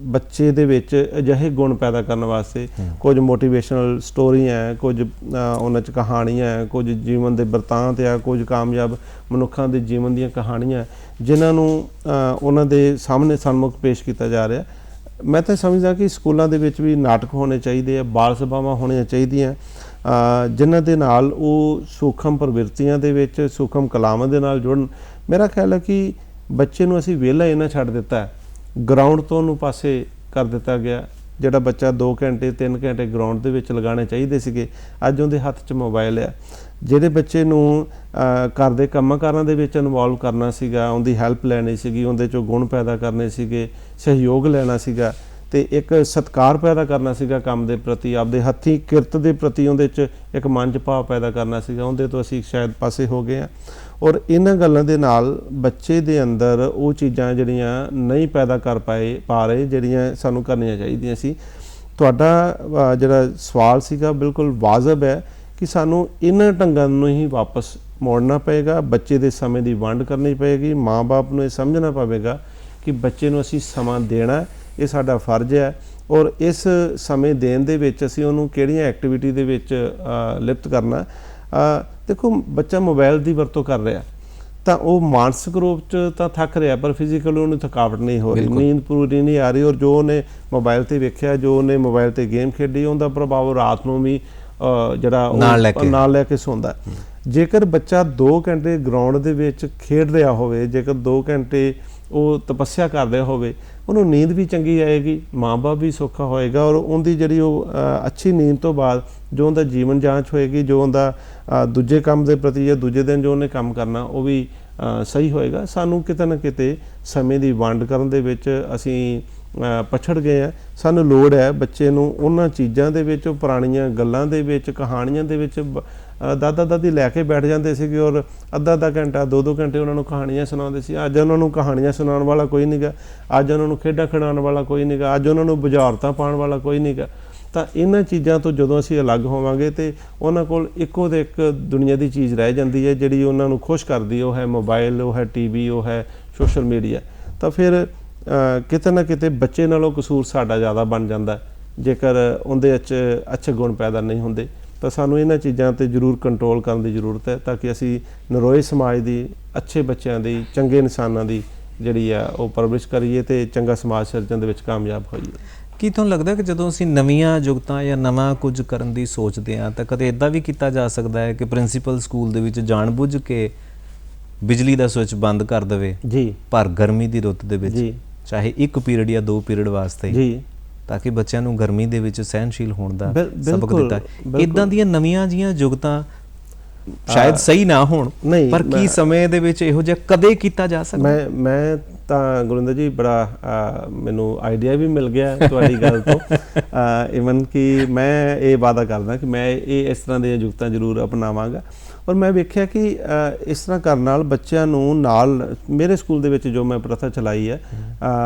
ਬੱਚੇ ਦੇ ਵਿੱਚ ਅਜਿਹੇ ਗੁਣ ਪੈਦਾ ਕਰਨ ਵਾਸਤੇ ਕੁਝ ਮੋਟੀਵੇਸ਼ਨਲ ਸਟੋਰੀਆਂ ਹੈ, ਕੁਝ ਉਹਨਾਂ 'ਚ ਕਹਾਣੀਆਂ ਹੈ, ਕੁਝ ਜੀਵਨ ਦੇ ਬਿਰਤਾਂਤ ਆ, ਕੁਝ ਕਾਮਯਾਬ ਮਨੁੱਖਾਂ ਦੇ ਜੀਵਨ ਦੀਆਂ ਕਹਾਣੀਆਂ ਜਿਨ੍ਹਾਂ ਨੂੰ ਉਹਨਾਂ ਦੇ ਸਾਹਮਣੇ ਸਨਮੁਖ ਪੇਸ਼ ਕੀਤਾ ਜਾ ਰਿਹਾ। ਮੈਂ ਤਾਂ ਸਮਝਦਾ ਕਿ ਸਕੂਲਾਂ ਦੇ ਵਿੱਚ ਵੀ ਨਾਟਕ ਹੋਣੇ ਚਾਹੀਦੇ ਆ, ਬਾਲ ਸਭਾਵਾਂ ਹੋਣੀਆਂ ਚਾਹੀਦੀਆਂ ਜਿਨ੍ਹਾਂ ਦੇ ਨਾਲ ਉਹ ਸੂਖਮ ਪ੍ਰਵਿਰਤੀਆਂ ਦੇ ਵਿੱਚ ਸੂਖਮ ਕਲਾਵਾਂ ਦੇ ਨਾਲ ਜੁੜਨ। ਮੇਰਾ ਖਿਆਲ ਹੈ ਕਿ ਬੱਚੇ ਨੂੰ ਅਸੀਂ ਵਿਹਲਾ ਇਹਨਾਂ ਛੱਡ ਦਿੱਤਾ, ਗਰਾਊਂਡ ਤੋਂ ਉਹਨੂੰ ਪਾਸੇ ਕਰ ਦਿੱਤਾ ਗਿਆ। ਜਿਹੜਾ ਬੱਚਾ 2 ਘੰਟੇ 3 ਘੰਟੇ ਗਰਾਊਂਡ ਦੇ ਵਿੱਚ ਲਗਾਉਣੇ ਚਾਹੀਦੇ ਸੀਗੇ, ਅੱਜ ਉਹਦੇ ਹੱਥ 'ਚ ਮੋਬਾਈਲ ਆ। ਜਿਹੜੇ ਬੱਚੇ ਨੂੰ ਘਰ ਦੇ ਕੰਮਾਂ ਕਾਰਾਂ ਦੇ ਵਿੱਚ ਇਨਵੋਲਵ ਕਰਨਾ ਸੀਗਾ, ਉਹਦੀ ਹੈਲਪ ਲੈਣੀ ਸੀਗੀ, ਉਹਦੇ 'ਚੋਂ ਗੁਣ ਪੈਦਾ ਕਰਨੇ ਸੀਗੇ, ਸਹਿਯੋਗ ਲੈਣਾ ਸੀਗਾ ਤੇ ਇੱਕ ਸਤਿਕਾਰ ਪੈਦਾ ਕਰਨਾ ਸੀਗਾ ਕੰਮ ਦੇ ਪ੍ਰਤੀ, ਆਪਦੇ ਹੱਥੀਂ ਕਿਰਤ ਦੇ ਪ੍ਰਤੀ ਉਹਦੇ 'ਚ ਇੱਕ ਮਨ 'ਚ ਭਾਵ ਪੈਦਾ ਕਰਨਾ ਸੀਗਾ, ਉਹਦੇ ਤੋਂ ਅਸੀਂ ਸ਼ਾਇਦ ਪਾਸੇ ਹੋ ਗਏ ਹਾਂ। ਔਰ ਇਹਨਾਂ ਗੱਲਾਂ ਦੇ ਨਾਲ ਬੱਚੇ ਦੇ ਅੰਦਰ ਉਹ ਚੀਜ਼ਾਂ ਜਿਹੜੀਆਂ ਨਹੀਂ ਪੈਦਾ ਕਰ ਪਾ ਰਹੇ ਜਿਹੜੀਆਂ ਸਾਨੂੰ ਕਰਨੀਆਂ ਚਾਹੀਦੀਆਂ ਸੀ। ਤੁਹਾਡਾ ਜਿਹੜਾ ਸਵਾਲ ਸੀਗਾ ਬਿਲਕੁਲ ਵਾਜਬ ਹੈ ਕਿ ਸਾਨੂੰ ਇਹਨਾਂ ਢੰਗਾਂ ਨੂੰ ਹੀ ਵਾਪਸ ਮੋੜਨਾ ਪਏਗਾ, ਬੱਚੇ ਦੇ ਸਮੇਂ ਦੀ ਵੰਡ ਕਰਨੀ ਪਏਗੀ, ਮਾਂ-ਬਾਪ ਨੂੰ ਇਹ ਸਮਝਣਾ ਪਵੇਗਾ ਕਿ ਬੱਚੇ ਨੂੰ ਅਸੀਂ ਸਮਾਂ ਦੇਣਾ, ਇਹ ਸਾਡਾ ਫਰਜ਼ ਹੈ। ਔਰ ਇਸ ਸਮੇਂ ਦੇਣ ਦੇ ਵਿੱਚ ਅਸੀਂ ਉਹਨੂੰ ਕਿਹੜੀਆਂ ਐਕਟੀਵਿਟੀ ਦੇ ਵਿੱਚ ਲਿਪਤ ਕਰਨਾ। ਦੇਖੋ ਬੱਚਾ ਮੋਬਾਈਲ ਦੀ ਵਰਤੋਂ ਕਰ ਰਿਹਾ ਤਾਂ ਉਹ ਮਾਨਸਿਕ ਰੂਪ 'ਚ ਤਾਂ ਥੱਕ ਰਿਹਾ, ਪਰ ਫਿਜ਼ੀਕਲ ਉਹਨੂੰ ਥਕਾਵਟ ਨਹੀਂ ਹੋ ਰਹੀ, ਨੀਂਦ ਪੂਰੀ ਨਹੀਂ ਆ ਰਹੀ। ਔਰ ਜੋ ਉਹਨੇ ਮੋਬਾਈਲ 'ਤੇ ਵੇਖਿਆ, ਜੋ ਉਹਨੇ ਮੋਬਾਈਲ 'ਤੇ ਗੇਮ ਖੇਡੀ, ਉਹਦਾ ਪ੍ਰਭਾਵ ਰਾਤ ਨੂੰ ਵੀ ਜਿਹੜਾ ਨਾਲ ਲੈ ਕੇ ਸੌਂਦਾ। ਜੇਕਰ ਬੱਚਾ 2 ਘੰਟੇ ਗਰਾਊਂਡ ਦੇ ਵਿੱਚ ਖੇਡ ਰਿਹਾ ਹੋਵੇ, ਜੇਕਰ 2 ਘੰਟੇ ਉਹ ਤਪੱਸਿਆ ਕਰ ਰਿਹਾ ਹੋਵੇ, ਉਹਨੂੰ ਨੀਂਦ ਵੀ ਚੰਗੀ ਆਏਗੀ, ਮਾਂ-ਬਾਪ ਵੀ ਸੌਖਾ ਹੋਏਗਾ। ਔਰ ਉਹਦੀ ਜਿਹੜੀ ਉਹ ਅੱਛੀ ਨੀਂਦ ਤੋਂ ਬਾਅਦ ਜੋ ਉਹਦਾ ਜੀਵਨ ਜਾਂਚ ਹੋਏਗੀ, ਜੋ ਉਹਦਾ ਦੂਜੇ ਕੰਮ ਦੇ ਪ੍ਰਤੀ ਜਾਂ ਦੂਜੇ ਦਿਨ ਜੋ ਉਹਨੇ ਕੰਮ ਕਰਨਾ ਉਹ ਵੀ ਸਹੀ ਹੋਏਗਾ। ਸਾਨੂੰ ਕਿਤੇ ਨਾ ਕਿਤੇ ਸਮੇਂ ਦੀ ਵੰਡ ਕਰਨ ਦੇ ਵਿੱਚ ਅਸੀਂ ਪਛੜ ਗਏ ਹਾਂ। ਸਾਨੂੰ ਲੋੜ ਹੈ ਬੱਚੇ ਨੂੰ ਉਹਨਾਂ ਚੀਜ਼ਾਂ ਦੇ ਵਿੱਚ, ਪੁਰਾਣੀਆਂ ਗੱਲਾਂ ਦੇ ਵਿੱਚ, ਕਹਾਣੀਆਂ ਦੇ ਵਿੱਚ ਦਾਦਾ ਦਾਦੀ ਲੈ ਕੇ ਬੈਠ ਜਾਂਦੇ ਸੀਗੇ ਔਰ ਅੱਧਾ ਘੰਟਾ 2 ਘੰਟੇ ਉਹਨਾਂ ਨੂੰ ਕਹਾਣੀਆਂ ਸੁਣਾਉਂਦੇ ਸੀ। ਅੱਜ ਉਹਨਾਂ ਨੂੰ ਕਹਾਣੀਆਂ ਸੁਣਾਉਣ ਵਾਲਾ ਕੋਈ ਨਹੀਂ ਗਾ, ਅੱਜ ਉਹਨਾਂ ਨੂੰ ਖੇਡਾਂ ਖਿਡਾਉਣ ਵਾਲਾ ਕੋਈ ਨਹੀਂ ਗਾ, ਅੱਜ ਉਹਨਾਂ ਨੂੰ ਬੁਝਾਰਤਾਂ ਪਾਉਣ ਵਾਲਾ ਕੋਈ ਨਹੀਂ ਗਾ। ਤਾਂ ਇਹਨਾਂ ਚੀਜ਼ਾਂ ਤੋਂ ਜਦੋਂ ਅਸੀਂ ਅਲੱਗ ਹੋਵਾਂਗੇ ਤੇ ਉਹਨਾਂ ਕੋਲ ਇੱਕੋ ਤੇ ਇੱਕ ਦੁਨੀਆ ਦੀ ਚੀਜ਼ ਰਹਿ ਜਾਂਦੀ ਹੈ ਜਿਹੜੀ ਉਹਨਾਂ ਨੂੰ ਖੁਸ਼ ਕਰਦੀ, ਉਹ ਹੈ ਮੋਬਾਈਲ, ਉਹ ਹੈ TV, ਉਹ ਹੈ ਸੋਸ਼ਲ ਮੀਡੀਆ। ਤਾਂ ਫਿਰ ਕਿਤੇ ਨਾ ਕਿਤੇ ਬੱਚੇ ਨਾਲੋਂ ਕਸੂਰ ਸਾਡਾ ਜ਼ਿਆਦਾ ਬਣ ਜਾਂਦਾ ਜੇਕਰ ਉਹਦੇ ਵਿੱਚ ਅੱਛੇ ਗੁਣ ਪੈਦਾ ਨਹੀਂ ਹੁੰਦੇ। ਤਾਂ ਸਾਨੂੰ ਇਹਨਾਂ ਚੀਜ਼ਾਂ 'ਤੇ ਜ਼ਰੂਰ ਕੰਟਰੋਲ ਕਰਨ ਦੀ ਜ਼ਰੂਰਤ ਹੈ ਤਾਂ ਕਿ ਅਸੀਂ ਨਰੋਏ ਸਮਾਜ ਦੀ, ਅੱਛੇ ਬੱਚਿਆਂ ਦੀ, ਚੰਗੇ ਇਨਸਾਨਾਂ ਦੀ ਜਿਹੜੀ ਆ ਉਹ ਪਰਵਰਿਸ਼ ਕਰੀਏ ਤੇ ਚੰਗਾ ਸਮਾਜ ਸਿਰਜਣ ਦੇ ਵਿੱਚ ਕਾਮਯਾਬ ਹੋਈਏ। ਕੀ ਤੁਹਾਨੂੰ ਲੱਗਦਾ ਕਿ ਜਦੋਂ ਅਸੀਂ ਨਵੀਆਂ ਜੁਗਤਾਂ ਜਾਂ ਨਵਾਂ ਕੁਝ ਕਰਨ ਦੀ ਸੋਚਦੇ ਹਾਂ ਤਾਂ ਕਦੇ ਇੱਦਾਂ ਵੀ ਕੀਤਾ ਜਾ ਸਕਦਾ ਹੈ ਕਿ ਪ੍ਰਿੰਸੀਪਲ ਸਕੂਲ ਦੇ ਵਿੱਚ ਜਾਣਬੁੱਝ ਕੇ ਬਿਜਲੀ ਦਾ ਸਵਿੱਚ ਬੰਦ ਕਰ ਦੇਵੇ ਜੀ, ਪਰ ਗਰਮੀ ਦੀ ਰੁੱਤ ਦੇ ਵਿੱਚ, ਜੀ, ਚਾਹੇ 1 ਪੀਰੀਅਡ ਜਾਂ 2 ਪੀਰੀਅਡ ਵਾਸਤੇ ਜੀ, ਤਾਂ ਕਿ ਬੱਚਿਆਂ ਨੂੰ ਗਰਮੀ ਦੇ ਵਿੱਚ ਸਹਿਨਸ਼ੀਲ ਹੋਣ ਦਾ ਸਬਕ ਦਿੱਤਾ। ਇੱਦਾਂ ਦੀਆਂ ਨਵੀਆਂ ਜੀਆਂ ਜੁਗਤਾਂ ਸ਼ਾਇਦ ਸਹੀ ਨਾ ਹੋਣ, ਪਰ ਕੀ ਸਮੇਂ ਦੇ ਵਿੱਚ ਇਹੋ ਜਿਹਾ ਕਦੇ ਕੀਤਾ ਜਾ ਸਕਦਾ? ਮੈਂ ਤਾਂ ਗੁਰਿੰਦਰ ਜੀ ਬੜਾ ਮੈਨੂੰ ਆਈਡੀਆ ਵੀ ਮਿਲ ਗਿਆ ਤੁਹਾਡੀ ਗੱਲ ਤੋਂ। ਇਵਨ ਕਿ ਮੈਂ ਇਹ ਵਾਅਦਾ ਕਰਦਾ ਕਿ ਮੈਂ ਇਸ ਤਰ੍ਹਾਂ ਦੀਆਂ ਜੁਗਤਾਂ ਜ਼ਰੂਰ ਅਪਣਾਵਾਂਗਾ। ਔਰ ਮੈਂ ਵੇਖਿਆ ਕਿ ਇਸ ਤਰ੍ਹਾਂ ਕਰਨ ਨਾਲ ਬੱਚਿਆਂ ਨੂੰ ਨਾਲ, ਮੇਰੇ ਸਕੂਲ ਦੇ ਵਿੱਚ ਜੋ ਮੈਂ ਪ੍ਰਥਾ ਚਲਾਈ ਹੈ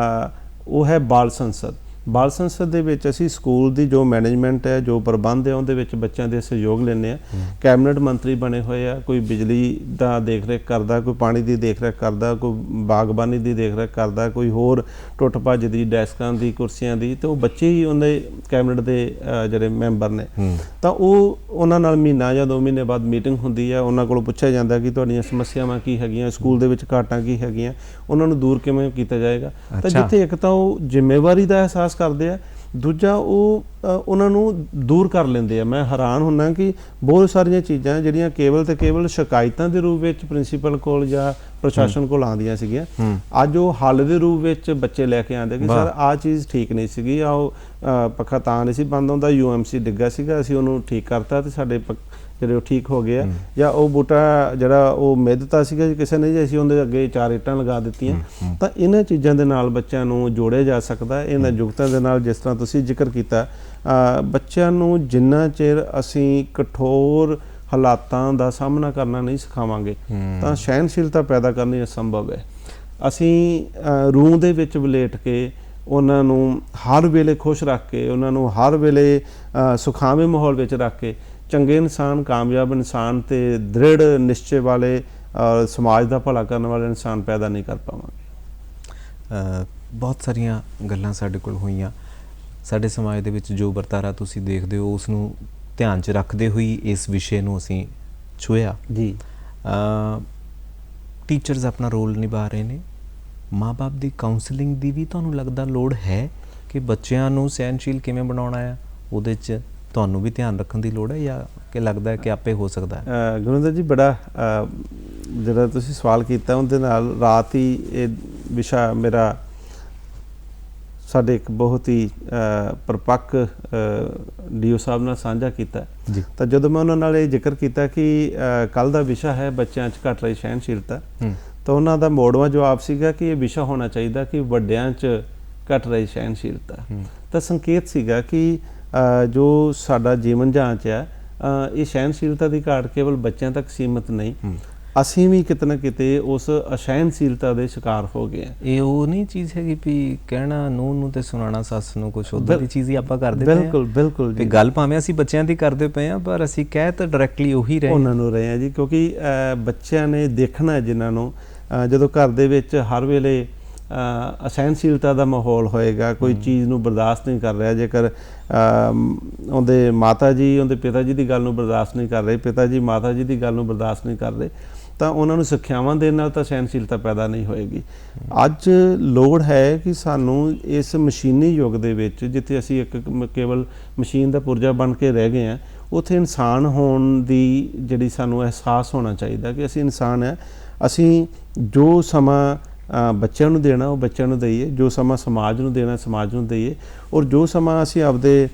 ਉਹ ਹੈ ਬਾਲ ਸੰਸਦ। ਬਾਲ ਸੰਸਦ ਦੇ ਵਿੱਚ ਅਸੀਂ ਸਕੂਲ ਦੀ ਜੋ ਮੈਨੇਜਮੈਂਟ ਹੈ, ਜੋ ਪ੍ਰਬੰਧ ਹੈ, ਉਹਦੇ ਵਿੱਚ ਬੱਚਿਆਂ ਦੇ ਸਹਿਯੋਗ ਲੈਂਦੇ ਹਾਂ। ਕੈਬਨਿਟ ਮੰਤਰੀ ਬਣੇ ਹੋਏ ਆ, ਕੋਈ ਬਿਜਲੀ ਦਾ ਦੇਖ ਰੇਖ ਕਰਦਾ, ਕੋਈ ਪਾਣੀ ਦੀ ਦੇਖ ਰੇਖ ਕਰਦਾ, ਕੋਈ ਬਾਗਬਾਨੀ ਦੀ ਦੇਖ ਰੇਖ ਕਰਦਾ, ਕੋਈ ਹੋਰ ਟੁੱਟ ਭੱਜ ਦੀ, ਡੈਸਕਾਂ ਦੀ, ਕੁਰਸੀਆਂ ਦੀ, ਤੇ ਉਹ ਬੱਚੇ ਹੀ ਉਹਦੇ ਕੈਬਨਿਟ ਦੇ ਜਿਹੜੇ ਮੈਂਬਰ ਨੇ। ਤਾਂ ਉਹ ਉਹਨਾਂ ਨਾਲ ਮਹੀਨਾ ਜਾਂ 2 ਮਹੀਨੇ ਬਾਅਦ ਮੀਟਿੰਗ ਹੁੰਦੀ ਹੈ, ਉਹਨਾਂ ਕੋਲੋਂ ਪੁੱਛਿਆ ਜਾਂਦਾ ਕਿ ਤੁਹਾਡੀਆਂ ਸਮੱਸਿਆਵਾਂ ਕੀ ਹੈਗੀਆਂ, ਸਕੂਲ ਦੇ ਵਿੱਚ ਘਾਟਾਂ ਕੀ ਹੈਗੀਆਂ, ਉਹਨਾਂ ਨੂੰ ਦੂਰ ਕਿਵੇਂ ਕੀਤਾ ਜਾਏਗਾ। ਤਾਂ ਜਿੱਥੇ ਇੱਕ ਤਾਂ ਉਹ ਜ਼ਿੰਮੇਵਾਰੀ ਦਾ ਅਹਿਸਾਸ ਕਰਦੇ ਆ, ਦੂਜਾ ਉਹ ਉਹਨਾਂ ਨੂੰ ਦੂਰ ਕਰ ਲੈਂਦੇ ਆ। ਮੈਂ ਹੈਰਾਨ ਹੁੰਦਾ ਕਿ ਬਹੁਤ ਸਾਰੀਆਂ ਚੀਜ਼ਾਂ ਜਿਹੜੀਆਂ ਕੇਵਲ ਤੇ ਕੇਵਲ ਸ਼ਿਕਾਇਤਾਂ ਦੇ ਰੂਪ ਵਿੱਚ ਪ੍ਰਿੰਸੀਪਲ ਕੋਲ ਜਾਂ ਪ੍ਰਸ਼ਾਸਨ ਕੋਲ ਆਉਂਦੀਆਂ ਸੀਗੀਆਂ, ਅੱਜ ਉਹ ਹੱਲ ਦੇ ਰੂਪ ਵਿੱਚ ਬੱਚੇ ਲੈ ਕੇ ਆਉਂਦੇ ਕਿ ਸਰ ਆਹ ਚੀਜ਼ ਠੀਕ ਨਹੀਂ ਸੀਗੀ, ਉਹ ਪੱਖਾ ਤਾਂ ਨਹੀਂ ਸੀ ਬੰਦ ਹੁੰਦਾ, UMC ਡਿੱਗਾ ਸੀਗਾ, ਅਸੀਂ ਉਹਨੂੰ ਠੀਕ ਕਰਤਾ ਤੇ ਸਾਡੇ ਜਿਹੜੇ ਉਹ ਠੀਕ ਹੋ ਗਏ ਆ, ਜਾਂ ਉਹ ਬੂਟਾ ਜਿਹੜਾ ਉਹ ਮਿੱਧਤਾ ਸੀਗਾ ਕਿਸੇ ਨੇ, ਅਸੀਂ ਉਹਦੇ ਅੱਗੇ 4 ਇੱਟਾਂ ਲਗਾ ਦਿੱਤੀਆਂ। ਤਾਂ ਇਹਨਾਂ ਚੀਜ਼ਾਂ ਦੇ ਨਾਲ ਬੱਚਿਆਂ ਨੂੰ ਜੋੜਿਆ ਜਾ ਸਕਦਾ। ਇਹਨਾਂ ਜੁਗਤਾਂ ਦੇ ਨਾਲ, ਜਿਸ ਤਰ੍ਹਾਂ ਤੁਸੀਂ ਜ਼ਿਕਰ ਕੀਤਾ, ਬੱਚਿਆਂ ਨੂੰ ਜਿੰਨਾ ਚਿਰ ਅਸੀਂ ਕਠੋਰ ਹਾਲਾਤਾਂ ਦਾ ਸਾਹਮਣਾ ਕਰਨਾ ਨਹੀਂ ਸਿਖਾਵਾਂਗੇ ਤਾਂ ਸਹਿਣਸ਼ੀਲਤਾ ਪੈਦਾ ਕਰਨੀ ਅਸੰਭਵ ਹੈ। ਅਸੀਂ ਰੂਹ ਦੇ ਵਿੱਚ ਵਲੇਟ ਕੇ ਉਹਨਾਂ ਨੂੰ ਹਰ ਵੇਲੇ ਖੁਸ਼ ਰੱਖ ਕੇ, ਉਹਨਾਂ ਨੂੰ ਹਰ ਵੇਲੇ ਸੁਖਾਵੇਂ ਮਾਹੌਲ ਵਿੱਚ ਰੱਖ ਕੇ ਚੰਗੇ ਇਨਸਾਨ, ਕਾਮਯਾਬ ਇਨਸਾਨ ਤੇ ਦ੍ਰਿੜ ਨਿਸ਼ਚੇ ਵਾਲੇ ਔਰ ਸਮਾਜ ਦਾ ਭਲਾ ਕਰਨ ਵਾਲੇ ਇਨਸਾਨ ਪੈਦਾ ਨਹੀਂ ਕਰ ਪਾਵਾਂਗੇ। ਬਹੁਤ ਸਾਰੀਆਂ ਗੱਲਾਂ ਸਾਡੇ ਕੋਲ ਹੋਈਆਂ। ਸਾਡੇ ਸਮਾਜ ਦੇ ਵਿੱਚ ਜੋ ਵਰਤਾਰਾ ਤੁਸੀਂ ਦੇਖਦੇ ਹੋ ਉਸ ਨੂੰ ਧਿਆਨ 'ਚ ਰੱਖਦੇ ਹੋਈ ਇਸ ਵਿਸ਼ੇ ਨੂੰ ਅਸੀਂ ਛੂਹਿਆ ਜੀ। ਟੀਚਰਸ ਆਪਣਾ ਰੋਲ ਨਿਭਾ ਰਹੇ ਨੇ, ਮਾਂ-ਬਾਪ ਦੀ ਕਾਉਂਸਲਿੰਗ ਦੀ ਵੀ ਤੁਹਾਨੂੰ ਲੱਗਦਾ ਲੋੜ ਹੈ ਕਿ ਬੱਚਿਆਂ ਨੂੰ ਸਹਿਨਸ਼ੀਲ ਕਿਵੇਂ ਬਣਾਉਣਾ ਆ, ਉਹਦੇ 'ਚ ਤੁਹਾਨੂੰ ਵੀ ਧਿਆਨ ਰੱਖਣ ਦੀ ਲੋੜ ਹੈ ਜਾਂ ਕਿ ਲੱਗਦਾ ਹੈ ਕਿ ਆਪੇ ਹੋ ਸਕਦਾ ਹੈ? ਗੁਰਿੰਦਰ ਜੀ, ਬੜਾ ਜਿਹੜਾ ਤੁਸੀਂ ਸਵਾਲ ਕੀਤਾ ਉਹਦੇ ਨਾਲ ਰਾਤ ਹੀ ਇਹ ਵਿਸ਼ਾ ਮੇਰਾ ਸਾਡੇ ਇੱਕ ਬਹੁਤ ਹੀ ਪਰਪੱਕ ਡੀਓ ਸਾਹਿਬ ਨਾਲ ਸਾਂਝਾ ਕੀਤਾ ਜੀ। ਤਾਂ ਜਦੋਂ ਮੈਂ ਉਹਨਾਂ ਨਾਲ ਇਹ ਜ਼ਿਕਰ ਕੀਤਾ ਕਿ ਕੱਲ ਦਾ ਵਿਸ਼ਾ ਹੈ ਬੱਚਿਆਂ 'ਚ ਘਟ ਰਹੀ ਸਹਿਨਸ਼ੀਲਤਾ, ਤਾਂ ਉਹਨਾਂ ਦਾ ਮੋੜਵਾਂ ਜਵਾਬ ਸੀਗਾ ਕਿ ਇਹ ਵਿਸ਼ਾ ਹੋਣਾ ਚਾਹੀਦਾ ਕਿ ਵੱਡਿਆਂ 'ਚ ਘਟ ਰਹੀ ਸਹਿਨਸ਼ੀਲਤਾ। ਤਾਂ ਸੰਕੇਤ ਸੀਗਾ ਕਿ ਜੋ ਸਾਡਾ ਜੀਵਨ ਜਾਂਚ ਹੈ, ਇਹ ਸਹਿਨਸ਼ੀਲਤਾ ਦੀ ਘਾਟ ਕੇਵਲ ਬੱਚਿਆਂ ਤੱਕ ਸੀਮਿਤ ਨਹੀਂ, ਅਸੀਂ ਵੀ ਕਿਤੇ ਨਾ ਕਿਤੇ ਉਸ ਅਸਹਿਨਸ਼ੀਲਤਾ ਦੇ ਸ਼ਿਕਾਰ ਹੋ ਗਏ ਹਾਂ। ਇਹ ਉਹ ਨਹੀਂ ਚੀਜ਼ ਹੈਗੀ ਵੀ ਕਹਿਣਾ ਨੂੰਹ ਨੂੰ ਤੇ ਸੁਣਾਉਣਾ ਸੱਸ ਨੂੰ, ਕੁਛ ਉੱਦਾਂ ਦੀ ਚੀਜ਼ ਹੀ ਆਪਾਂ ਕਰਦੇ ਪਏ ਹਾਂ। ਬਿਲਕੁਲ ਬਿਲਕੁਲ ਜੀ। ਗੱਲ ਭਾਵੇਂ ਅਸੀਂ ਬੱਚਿਆਂ ਦੀ ਕਰਦੇ ਪਏ ਹਾਂ, ਪਰ ਅਸੀਂ ਕਹਿ ਤਾਂ ਡਾਇਰੈਕਟਲੀ ਉਹੀ ਰਹੇ ਉਹਨਾਂ ਨੂੰ ਰਹੇ ਹਾਂ ਜੀ, ਕਿਉਂਕਿ ਬੱਚਿਆਂ ਨੇ ਦੇਖਣਾ ਜਿਨ੍ਹਾਂ ਨੂੰ ਜਦੋਂ ਘਰ ਦੇ ਵਿੱਚ ਹਰ ਵੇਲੇ ਅਸਹਿਨਸ਼ੀਲਤਾ ਦਾ ਮਾਹੌਲ ਹੋਏਗਾ, ਕੋਈ ਚੀਜ਼ ਨੂੰ ਬਰਦਾਸ਼ਤ ਨਹੀਂ ਕਰ ਰਿਹਾ, ਜੇਕਰ ਉਹਦੇ ਮਾਤਾ ਜੀ ਉਹਦੇ ਪਿਤਾ ਜੀ ਦੀ ਗੱਲ ਨੂੰ ਬਰਦਾਸ਼ਤ ਨਹੀਂ ਕਰ ਰਹੇ, ਪਿਤਾ ਜੀ ਮਾਤਾ ਜੀ ਦੀ ਗੱਲ ਨੂੰ ਬਰਦਾਸ਼ਤ ਨਹੀਂ ਕਰ ਰਹੇ, ਤਾਂ ਉਹਨਾਂ ਨੂੰ ਸਿੱਖਿਆਵਾਂ ਦੇਣ ਨਾਲ ਤਾਂ ਸਹਿਨਸ਼ੀਲਤਾ ਪੈਦਾ ਨਹੀਂ ਹੋਏਗੀ। ਅੱਜ ਲੋੜ ਹੈ ਕਿ ਸਾਨੂੰ ਇਸ ਮਸ਼ੀਨੀ ਯੁੱਗ ਦੇ ਵਿੱਚ, ਜਿੱਥੇ ਅਸੀਂ ਇੱਕ ਕੇਵਲ ਮਸ਼ੀਨ ਦਾ ਪੁਰਜਾ ਬਣ ਕੇ ਰਹਿ ਗਏ ਹਾਂ, ਉੱਥੇ ਇਨਸਾਨ ਹੋਣ ਦੀ ਜਿਹੜੀ ਸਾਨੂੰ ਅਹਿਸਾਸ ਹੋਣਾ ਚਾਹੀਦਾ ਕਿ ਅਸੀਂ ਇਨਸਾਨ ਹੈ। ਅਸੀਂ ਜੋ ਸਮਾਂ ਬੱਚਿਆਂ ਨੂੰ ਦੇਣਾ ਉਹ ਬੱਚਿਆਂ ਨੂੰ ਦਈਏ, ਜੋ ਸਮਾਂ ਸਮਾਜ ਨੂੰ ਦੇਣਾ ਸਮਾਜ ਨੂੰ ਦਈਏ, ਔਰ ਜੋ ਸਮਾਂ ਅਸੀਂ ਆਪਦੇ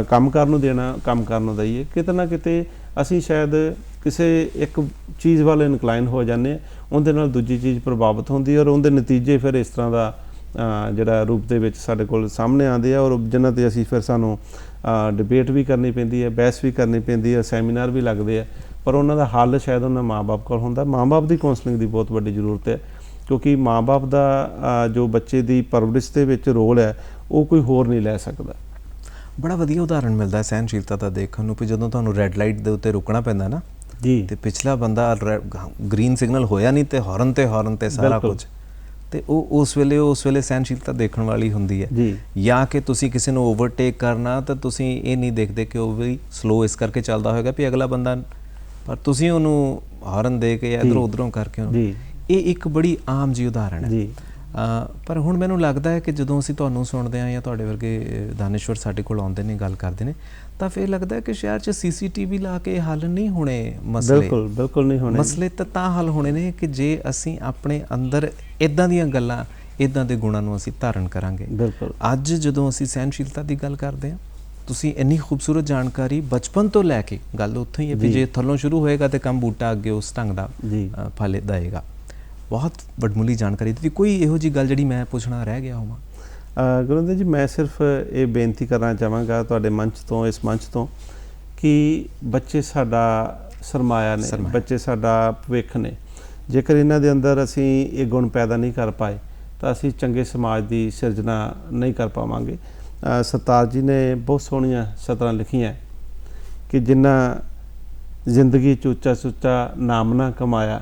ਕੰਮ ਕਰਨ ਨੂੰ ਦੇਣਾ ਕੰਮ ਕਰਨ ਨੂੰ ਦਈਏ। ਕਿਤੇ ਨਾ ਕਿਤੇ ਅਸੀਂ ਸ਼ਾਇਦ ਕਿਸੇ ਇੱਕ ਚੀਜ਼ ਵੱਲ ਇਨਕਲਾਈਨ ਹੋ ਜਾਂਦੇ ਹਾਂ, ਉਹਦੇ ਨਾਲ ਦੂਜੀ ਚੀਜ਼ ਪ੍ਰਭਾਵਿਤ ਹੁੰਦੀ ਹੈ, ਔਰ ਉਹਦੇ ਨਤੀਜੇ ਫਿਰ ਇਸ ਤਰ੍ਹਾਂ ਦਾ ਜਿਹੜਾ ਰੂਪ ਦੇ ਵਿੱਚ ਸਾਡੇ ਕੋਲ ਸਾਹਮਣੇ ਆਉਂਦੇ ਆ, ਔਰ ਜਿਨ੍ਹਾਂ 'ਤੇ ਅਸੀਂ ਫਿਰ ਸਾਨੂੰ ਡਿਬੇਟ ਵੀ ਕਰਨੀ ਪੈਂਦੀ ਹੈ, ਬਹਿਸ ਵੀ ਕਰਨੀ ਪੈਂਦੀ ਹੈ, ਸੈਮੀਨਾਰ ਵੀ ਲੱਗਦੇ ਆ, ਪਰ ਉਹਨਾਂ ਦਾ ਹੱਲ ਸ਼ਾਇਦ ਉਹਨਾਂ ਮਾਂ-ਬਾਪ ਕੋਲ ਹੁੰਦਾ। ਮਾਂ-ਬਾਪ ਦੀ ਕਾਉਂਸਲਿੰਗ ਦੀ ਬਹੁਤ ਵੱਡੀ ਜ਼ਰੂਰਤ ਹੈ, ਕਿਉਂਕਿ ਮਾਂ-ਬਾਪ ਦਾ ਜੋ ਬੱਚੇ ਦੀ ਪਰਵਰਿਸ਼ ਦੇ ਵਿੱਚ ਰੋਲ ਹੈ ਉਹ ਕੋਈ ਹੋਰ ਨਹੀਂ ਲੈ ਸਕਦਾ। ਬੜਾ ਵਧੀਆ ਉਦਾਹਰਣ ਮਿਲਦਾ ਹੈ ਸਹਿਨਸ਼ੀਲਤਾ ਦਾ ਦੇਖਣ ਨੂੰ, ਵੀ ਜਦੋਂ ਤੁਹਾਨੂੰ ਰੈੱਡ ਲਾਈਟ ਦੇ ਉੱਤੇ ਰੁਕਣਾ ਪੈਂਦਾ ਨਾ ਜੀ, ਤੇ ਪਿਛਲਾ ਬੰਦਾ ਗ੍ਰੀਨ ਸਿਗਨਲ ਹੋਇਆ ਨਹੀਂ ਤੇ ਹਾਰਨ ਤੇ ਸਾਰਾ ਕੁਝ, ਤੇ ਉਹ ਉਸ ਵੇਲੇ ਸਹਿਨਸ਼ੀਲਤਾ ਦੇਖਣ ਵਾਲੀ ਹੁੰਦੀ ਹੈ ਜੀ। ਜਾਂ ਕਿ ਤੁਸੀਂ ਕਿਸੇ ਨੂੰ ਓਵਰਟੇਕ ਕਰਨਾ, ਤਾਂ ਤੁਸੀਂ ਇਹ ਨਹੀਂ ਦੇਖਦੇ ਕਿ ਉਹ ਵੀ ਸਲੋ ਇਸ ਕਰਕੇ ਚੱਲਦਾ ਹੋਏਗਾ ਵੀ ਅਗਲਾ ਬੰਦਾ, ਪਰ ਤੁਸੀਂ ਉਹਨੂੰ ਹਾਰਨ ਦੇ ਕੇ ਇੱਧਰੋਂ ਉੱਧਰੋਂ ਕਰਕੇ ਉਹਨੂੰ, ਇਹ ਇੱਕ ਬੜੀ ਆਮ ਜੀ ਉਦਾਹਰਣ ਹੈ ਜੀ। ਪਰ ਹੁਣ ਮੈਨੂੰ ਲੱਗਦਾ ਹੈ ਕਿ ਜਦੋਂ ਅਸੀਂ ਤੁਹਾਨੂੰ ਸੁਣਦੇ ਹਾਂ ਜਾਂ ਤੁਹਾਡੇ ਵਰਗੇ ਦਾਨਿਸ਼ਵਰ ਸਾਡੇ ਕੋਲ ਆਉਂਦੇ ਨੇ, ਗੱਲ ਕਰਦੇ ਨੇ, ਤਾਂ ਫਿਰ ਲੱਗਦਾ ਹੈ ਕਿ ਸ਼ਹਿਰ 'ਚ CCTV ਲਾ ਕੇ ਹੱਲ ਨਹੀਂ ਹੋਣੇ ਮਸਲੇ। ਬਿਲਕੁਲ ਨਹੀਂ ਹੋਣੇ। ਮਸਲੇ ਤਾਂ ਹੱਲ ਹੋਣੇ ਨੇ ਕਿ ਜੇ ਅਸੀਂ ਆਪਣੇ ਅੰਦਰ ਇੱਦਾਂ ਦੀਆਂ ਗੱਲਾਂ, ਇੱਦਾਂ ਦੇ ਗੁਣਾਂ ਨੂੰ ਅਸੀਂ ਧਾਰਨ ਕਰਾਂਗੇ। ਬਿਲਕੁਲ। ਅੱਜ ਜਦੋਂ ਅਸੀਂ ਸਹਿਨਸ਼ੀਲਤਾ ਦੀ ਗੱਲ ਕਰਦੇ ਹਾਂ, ਤੁਸੀਂ ਇੰਨੀ ਖੂਬਸੂਰਤ ਜਾਣਕਾਰੀ ਬਚਪਨ ਤੋਂ ਲੈ ਕੇ, ਗੱਲ ਉੱਥੋਂ ਹੀ ਹੈ ਵੀ ਜੇ ਥੱਲੋਂ ਸ਼ੁਰੂ ਹੋਏਗਾ ਤਾਂ ਕੰਮ ਬੂਟਾ ਅੱਗੇ ਉਸ ਢੰਗ ਦਾ ਫਲ ਦੇਏਗਾ। ਬਹੁਤ ਵੱਡਮੁੱਲੀ ਜਾਣਕਾਰੀ ਦਿੱਤੀ। ਕੋਈ ਇਹੋ ਜਿਹੀ ਗੱਲ ਜਿਹੜੀ ਮੈਂ ਪੁੱਛਣਾ ਰਹਿ ਗਿਆ ਹੋਵਾਂ? ਗੁਰਿੰਦਰ ਜੀ, ਮੈਂ ਸਿਰਫ ਇਹ ਬੇਨਤੀ ਕਰਨਾ ਚਾਹਾਂਗਾ ਤੁਹਾਡੇ ਮੰਚ ਤੋਂ, ਇਸ ਮੰਚ ਤੋਂ, ਕਿ ਬੱਚੇ ਸਾਡਾ ਸਰਮਾਇਆ ਨੇ, ਬੱਚੇ ਸਾਡਾ ਭਵਿੱਖ ਨੇ। ਜੇਕਰ ਇਹਨਾਂ ਦੇ ਅੰਦਰ ਅਸੀਂ ਇਹ ਗੁਣ ਪੈਦਾ ਨਹੀਂ ਕਰ ਪਾਏ ਤਾਂ ਅਸੀਂ ਚੰਗੇ ਸਮਾਜ ਦੀ ਸਿਰਜਣਾ ਨਹੀਂ ਕਰ ਪਾਵਾਂਗੇ। ਸਰਤਾਜ ਜੀ ਨੇ ਬਹੁਤ ਸੋਹਣੀਆਂ ਸਤਰਾਂ ਲਿਖੀਆਂ ਕਿ ਜਿਨ੍ਹਾਂ ਜ਼ਿੰਦਗੀ 'ਚ ਉੱਚਾ ਸੁੱਚਾ ਨਾਮ ਨਾ ਕਮਾਇਆ,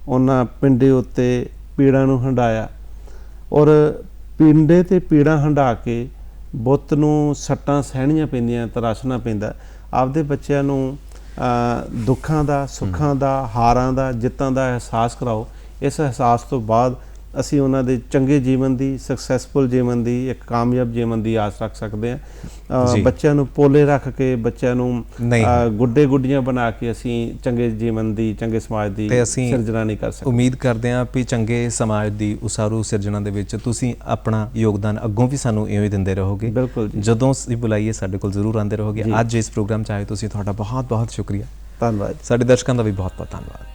ਉਹਨਾਂ ਪਿੰਡੇ ਉੱਤੇ ਪੀੜਾਂ ਨੂੰ ਹੰਡਾਇਆ, ਔਰ ਪਿੰਡੇ ਤੇ ਪੀੜਾਂ ਹੰਡਾ ਕੇ ਬੁੱਤ ਨੂੰ ਸੱਟਾਂ ਸਹਿਣੀਆਂ ਪੈਂਦੀਆਂ, ਤਰਾਸ਼ਣਾ ਪੈਂਦਾ। ਆਪਦੇ ਬੱਚਿਆਂ ਨੂੰ ਦੁੱਖਾਂ ਦਾ, ਸੁੱਖਾਂ ਦਾ, ਹਾਰਾਂ ਦਾ, ਜਿੱਤਾਂ ਦਾ ਅਹਿਸਾਸ ਕਰਾਓ। ਇਸ ਅਹਿਸਾਸ ਤੋਂ ਬਾਅਦ ਅਸੀਂ ਉਹਨਾਂ ਦੇ ਚੰਗੇ ਜੀਵਨ ਦੀ, ਸਕਸੈਸਫੁਲ ਜੀਵਨ ਦੀ, ਇੱਕ ਕਾਮਯਾਬ ਜੀਵਨ ਦੀ ਆਸ ਰੱਖ ਸਕਦੇ ਹਾਂ। ਬੱਚਿਆਂ ਨੂੰ ਪੋਲੇ ਰੱਖ ਕੇ, ਬੱਚਿਆਂ ਨੂੰ ਗੁੱਡੇ ਗੁੱਡੀਆਂ ਬਣਾ ਕੇ ਅਸੀਂ ਚੰਗੇ ਜੀਵਨ ਦੀ, ਚੰਗੇ ਸਮਾਜ ਦੀ ਸਿਰਜਣਾ ਨਹੀਂ ਕਰ ਸਕਦੇ। ਉਮੀਦ ਕਰਦੇ ਹਾਂ ਵੀ ਚੰਗੇ ਸਮਾਜ ਦੀ ਉਸਾਰੂ ਸਿਰਜਣਾ ਦੇ ਵਿੱਚ ਤੁਸੀਂ ਆਪਣਾ ਯੋਗਦਾਨ ਅੱਗੋਂ ਵੀ ਸਾਨੂੰ ਇਵੇਂ ਦਿੰਦੇ ਰਹੋਗੇ। ਬਿਲਕੁਲ ਜੀ। ਜਦੋਂ ਅਸੀਂ ਬੁਲਾਈਏ ਸਾਡੇ ਕੋਲ ਜ਼ਰੂਰ ਆਉਂਦੇ ਰਹੋਗੇ। ਅੱਜ ਇਸ ਪ੍ਰੋਗਰਾਮ 'ਚ ਆਏ ਤੁਸੀਂ, ਤੁਹਾਡਾ ਬਹੁਤ ਬਹੁਤ ਸ਼ੁਕਰੀਆ। ਧੰਨਵਾਦ। ਸਾਡੇ ਦਰਸ਼ਕਾਂ ਦਾ ਵੀ ਬਹੁਤ ਬਹੁਤ ਧੰਨਵਾਦ।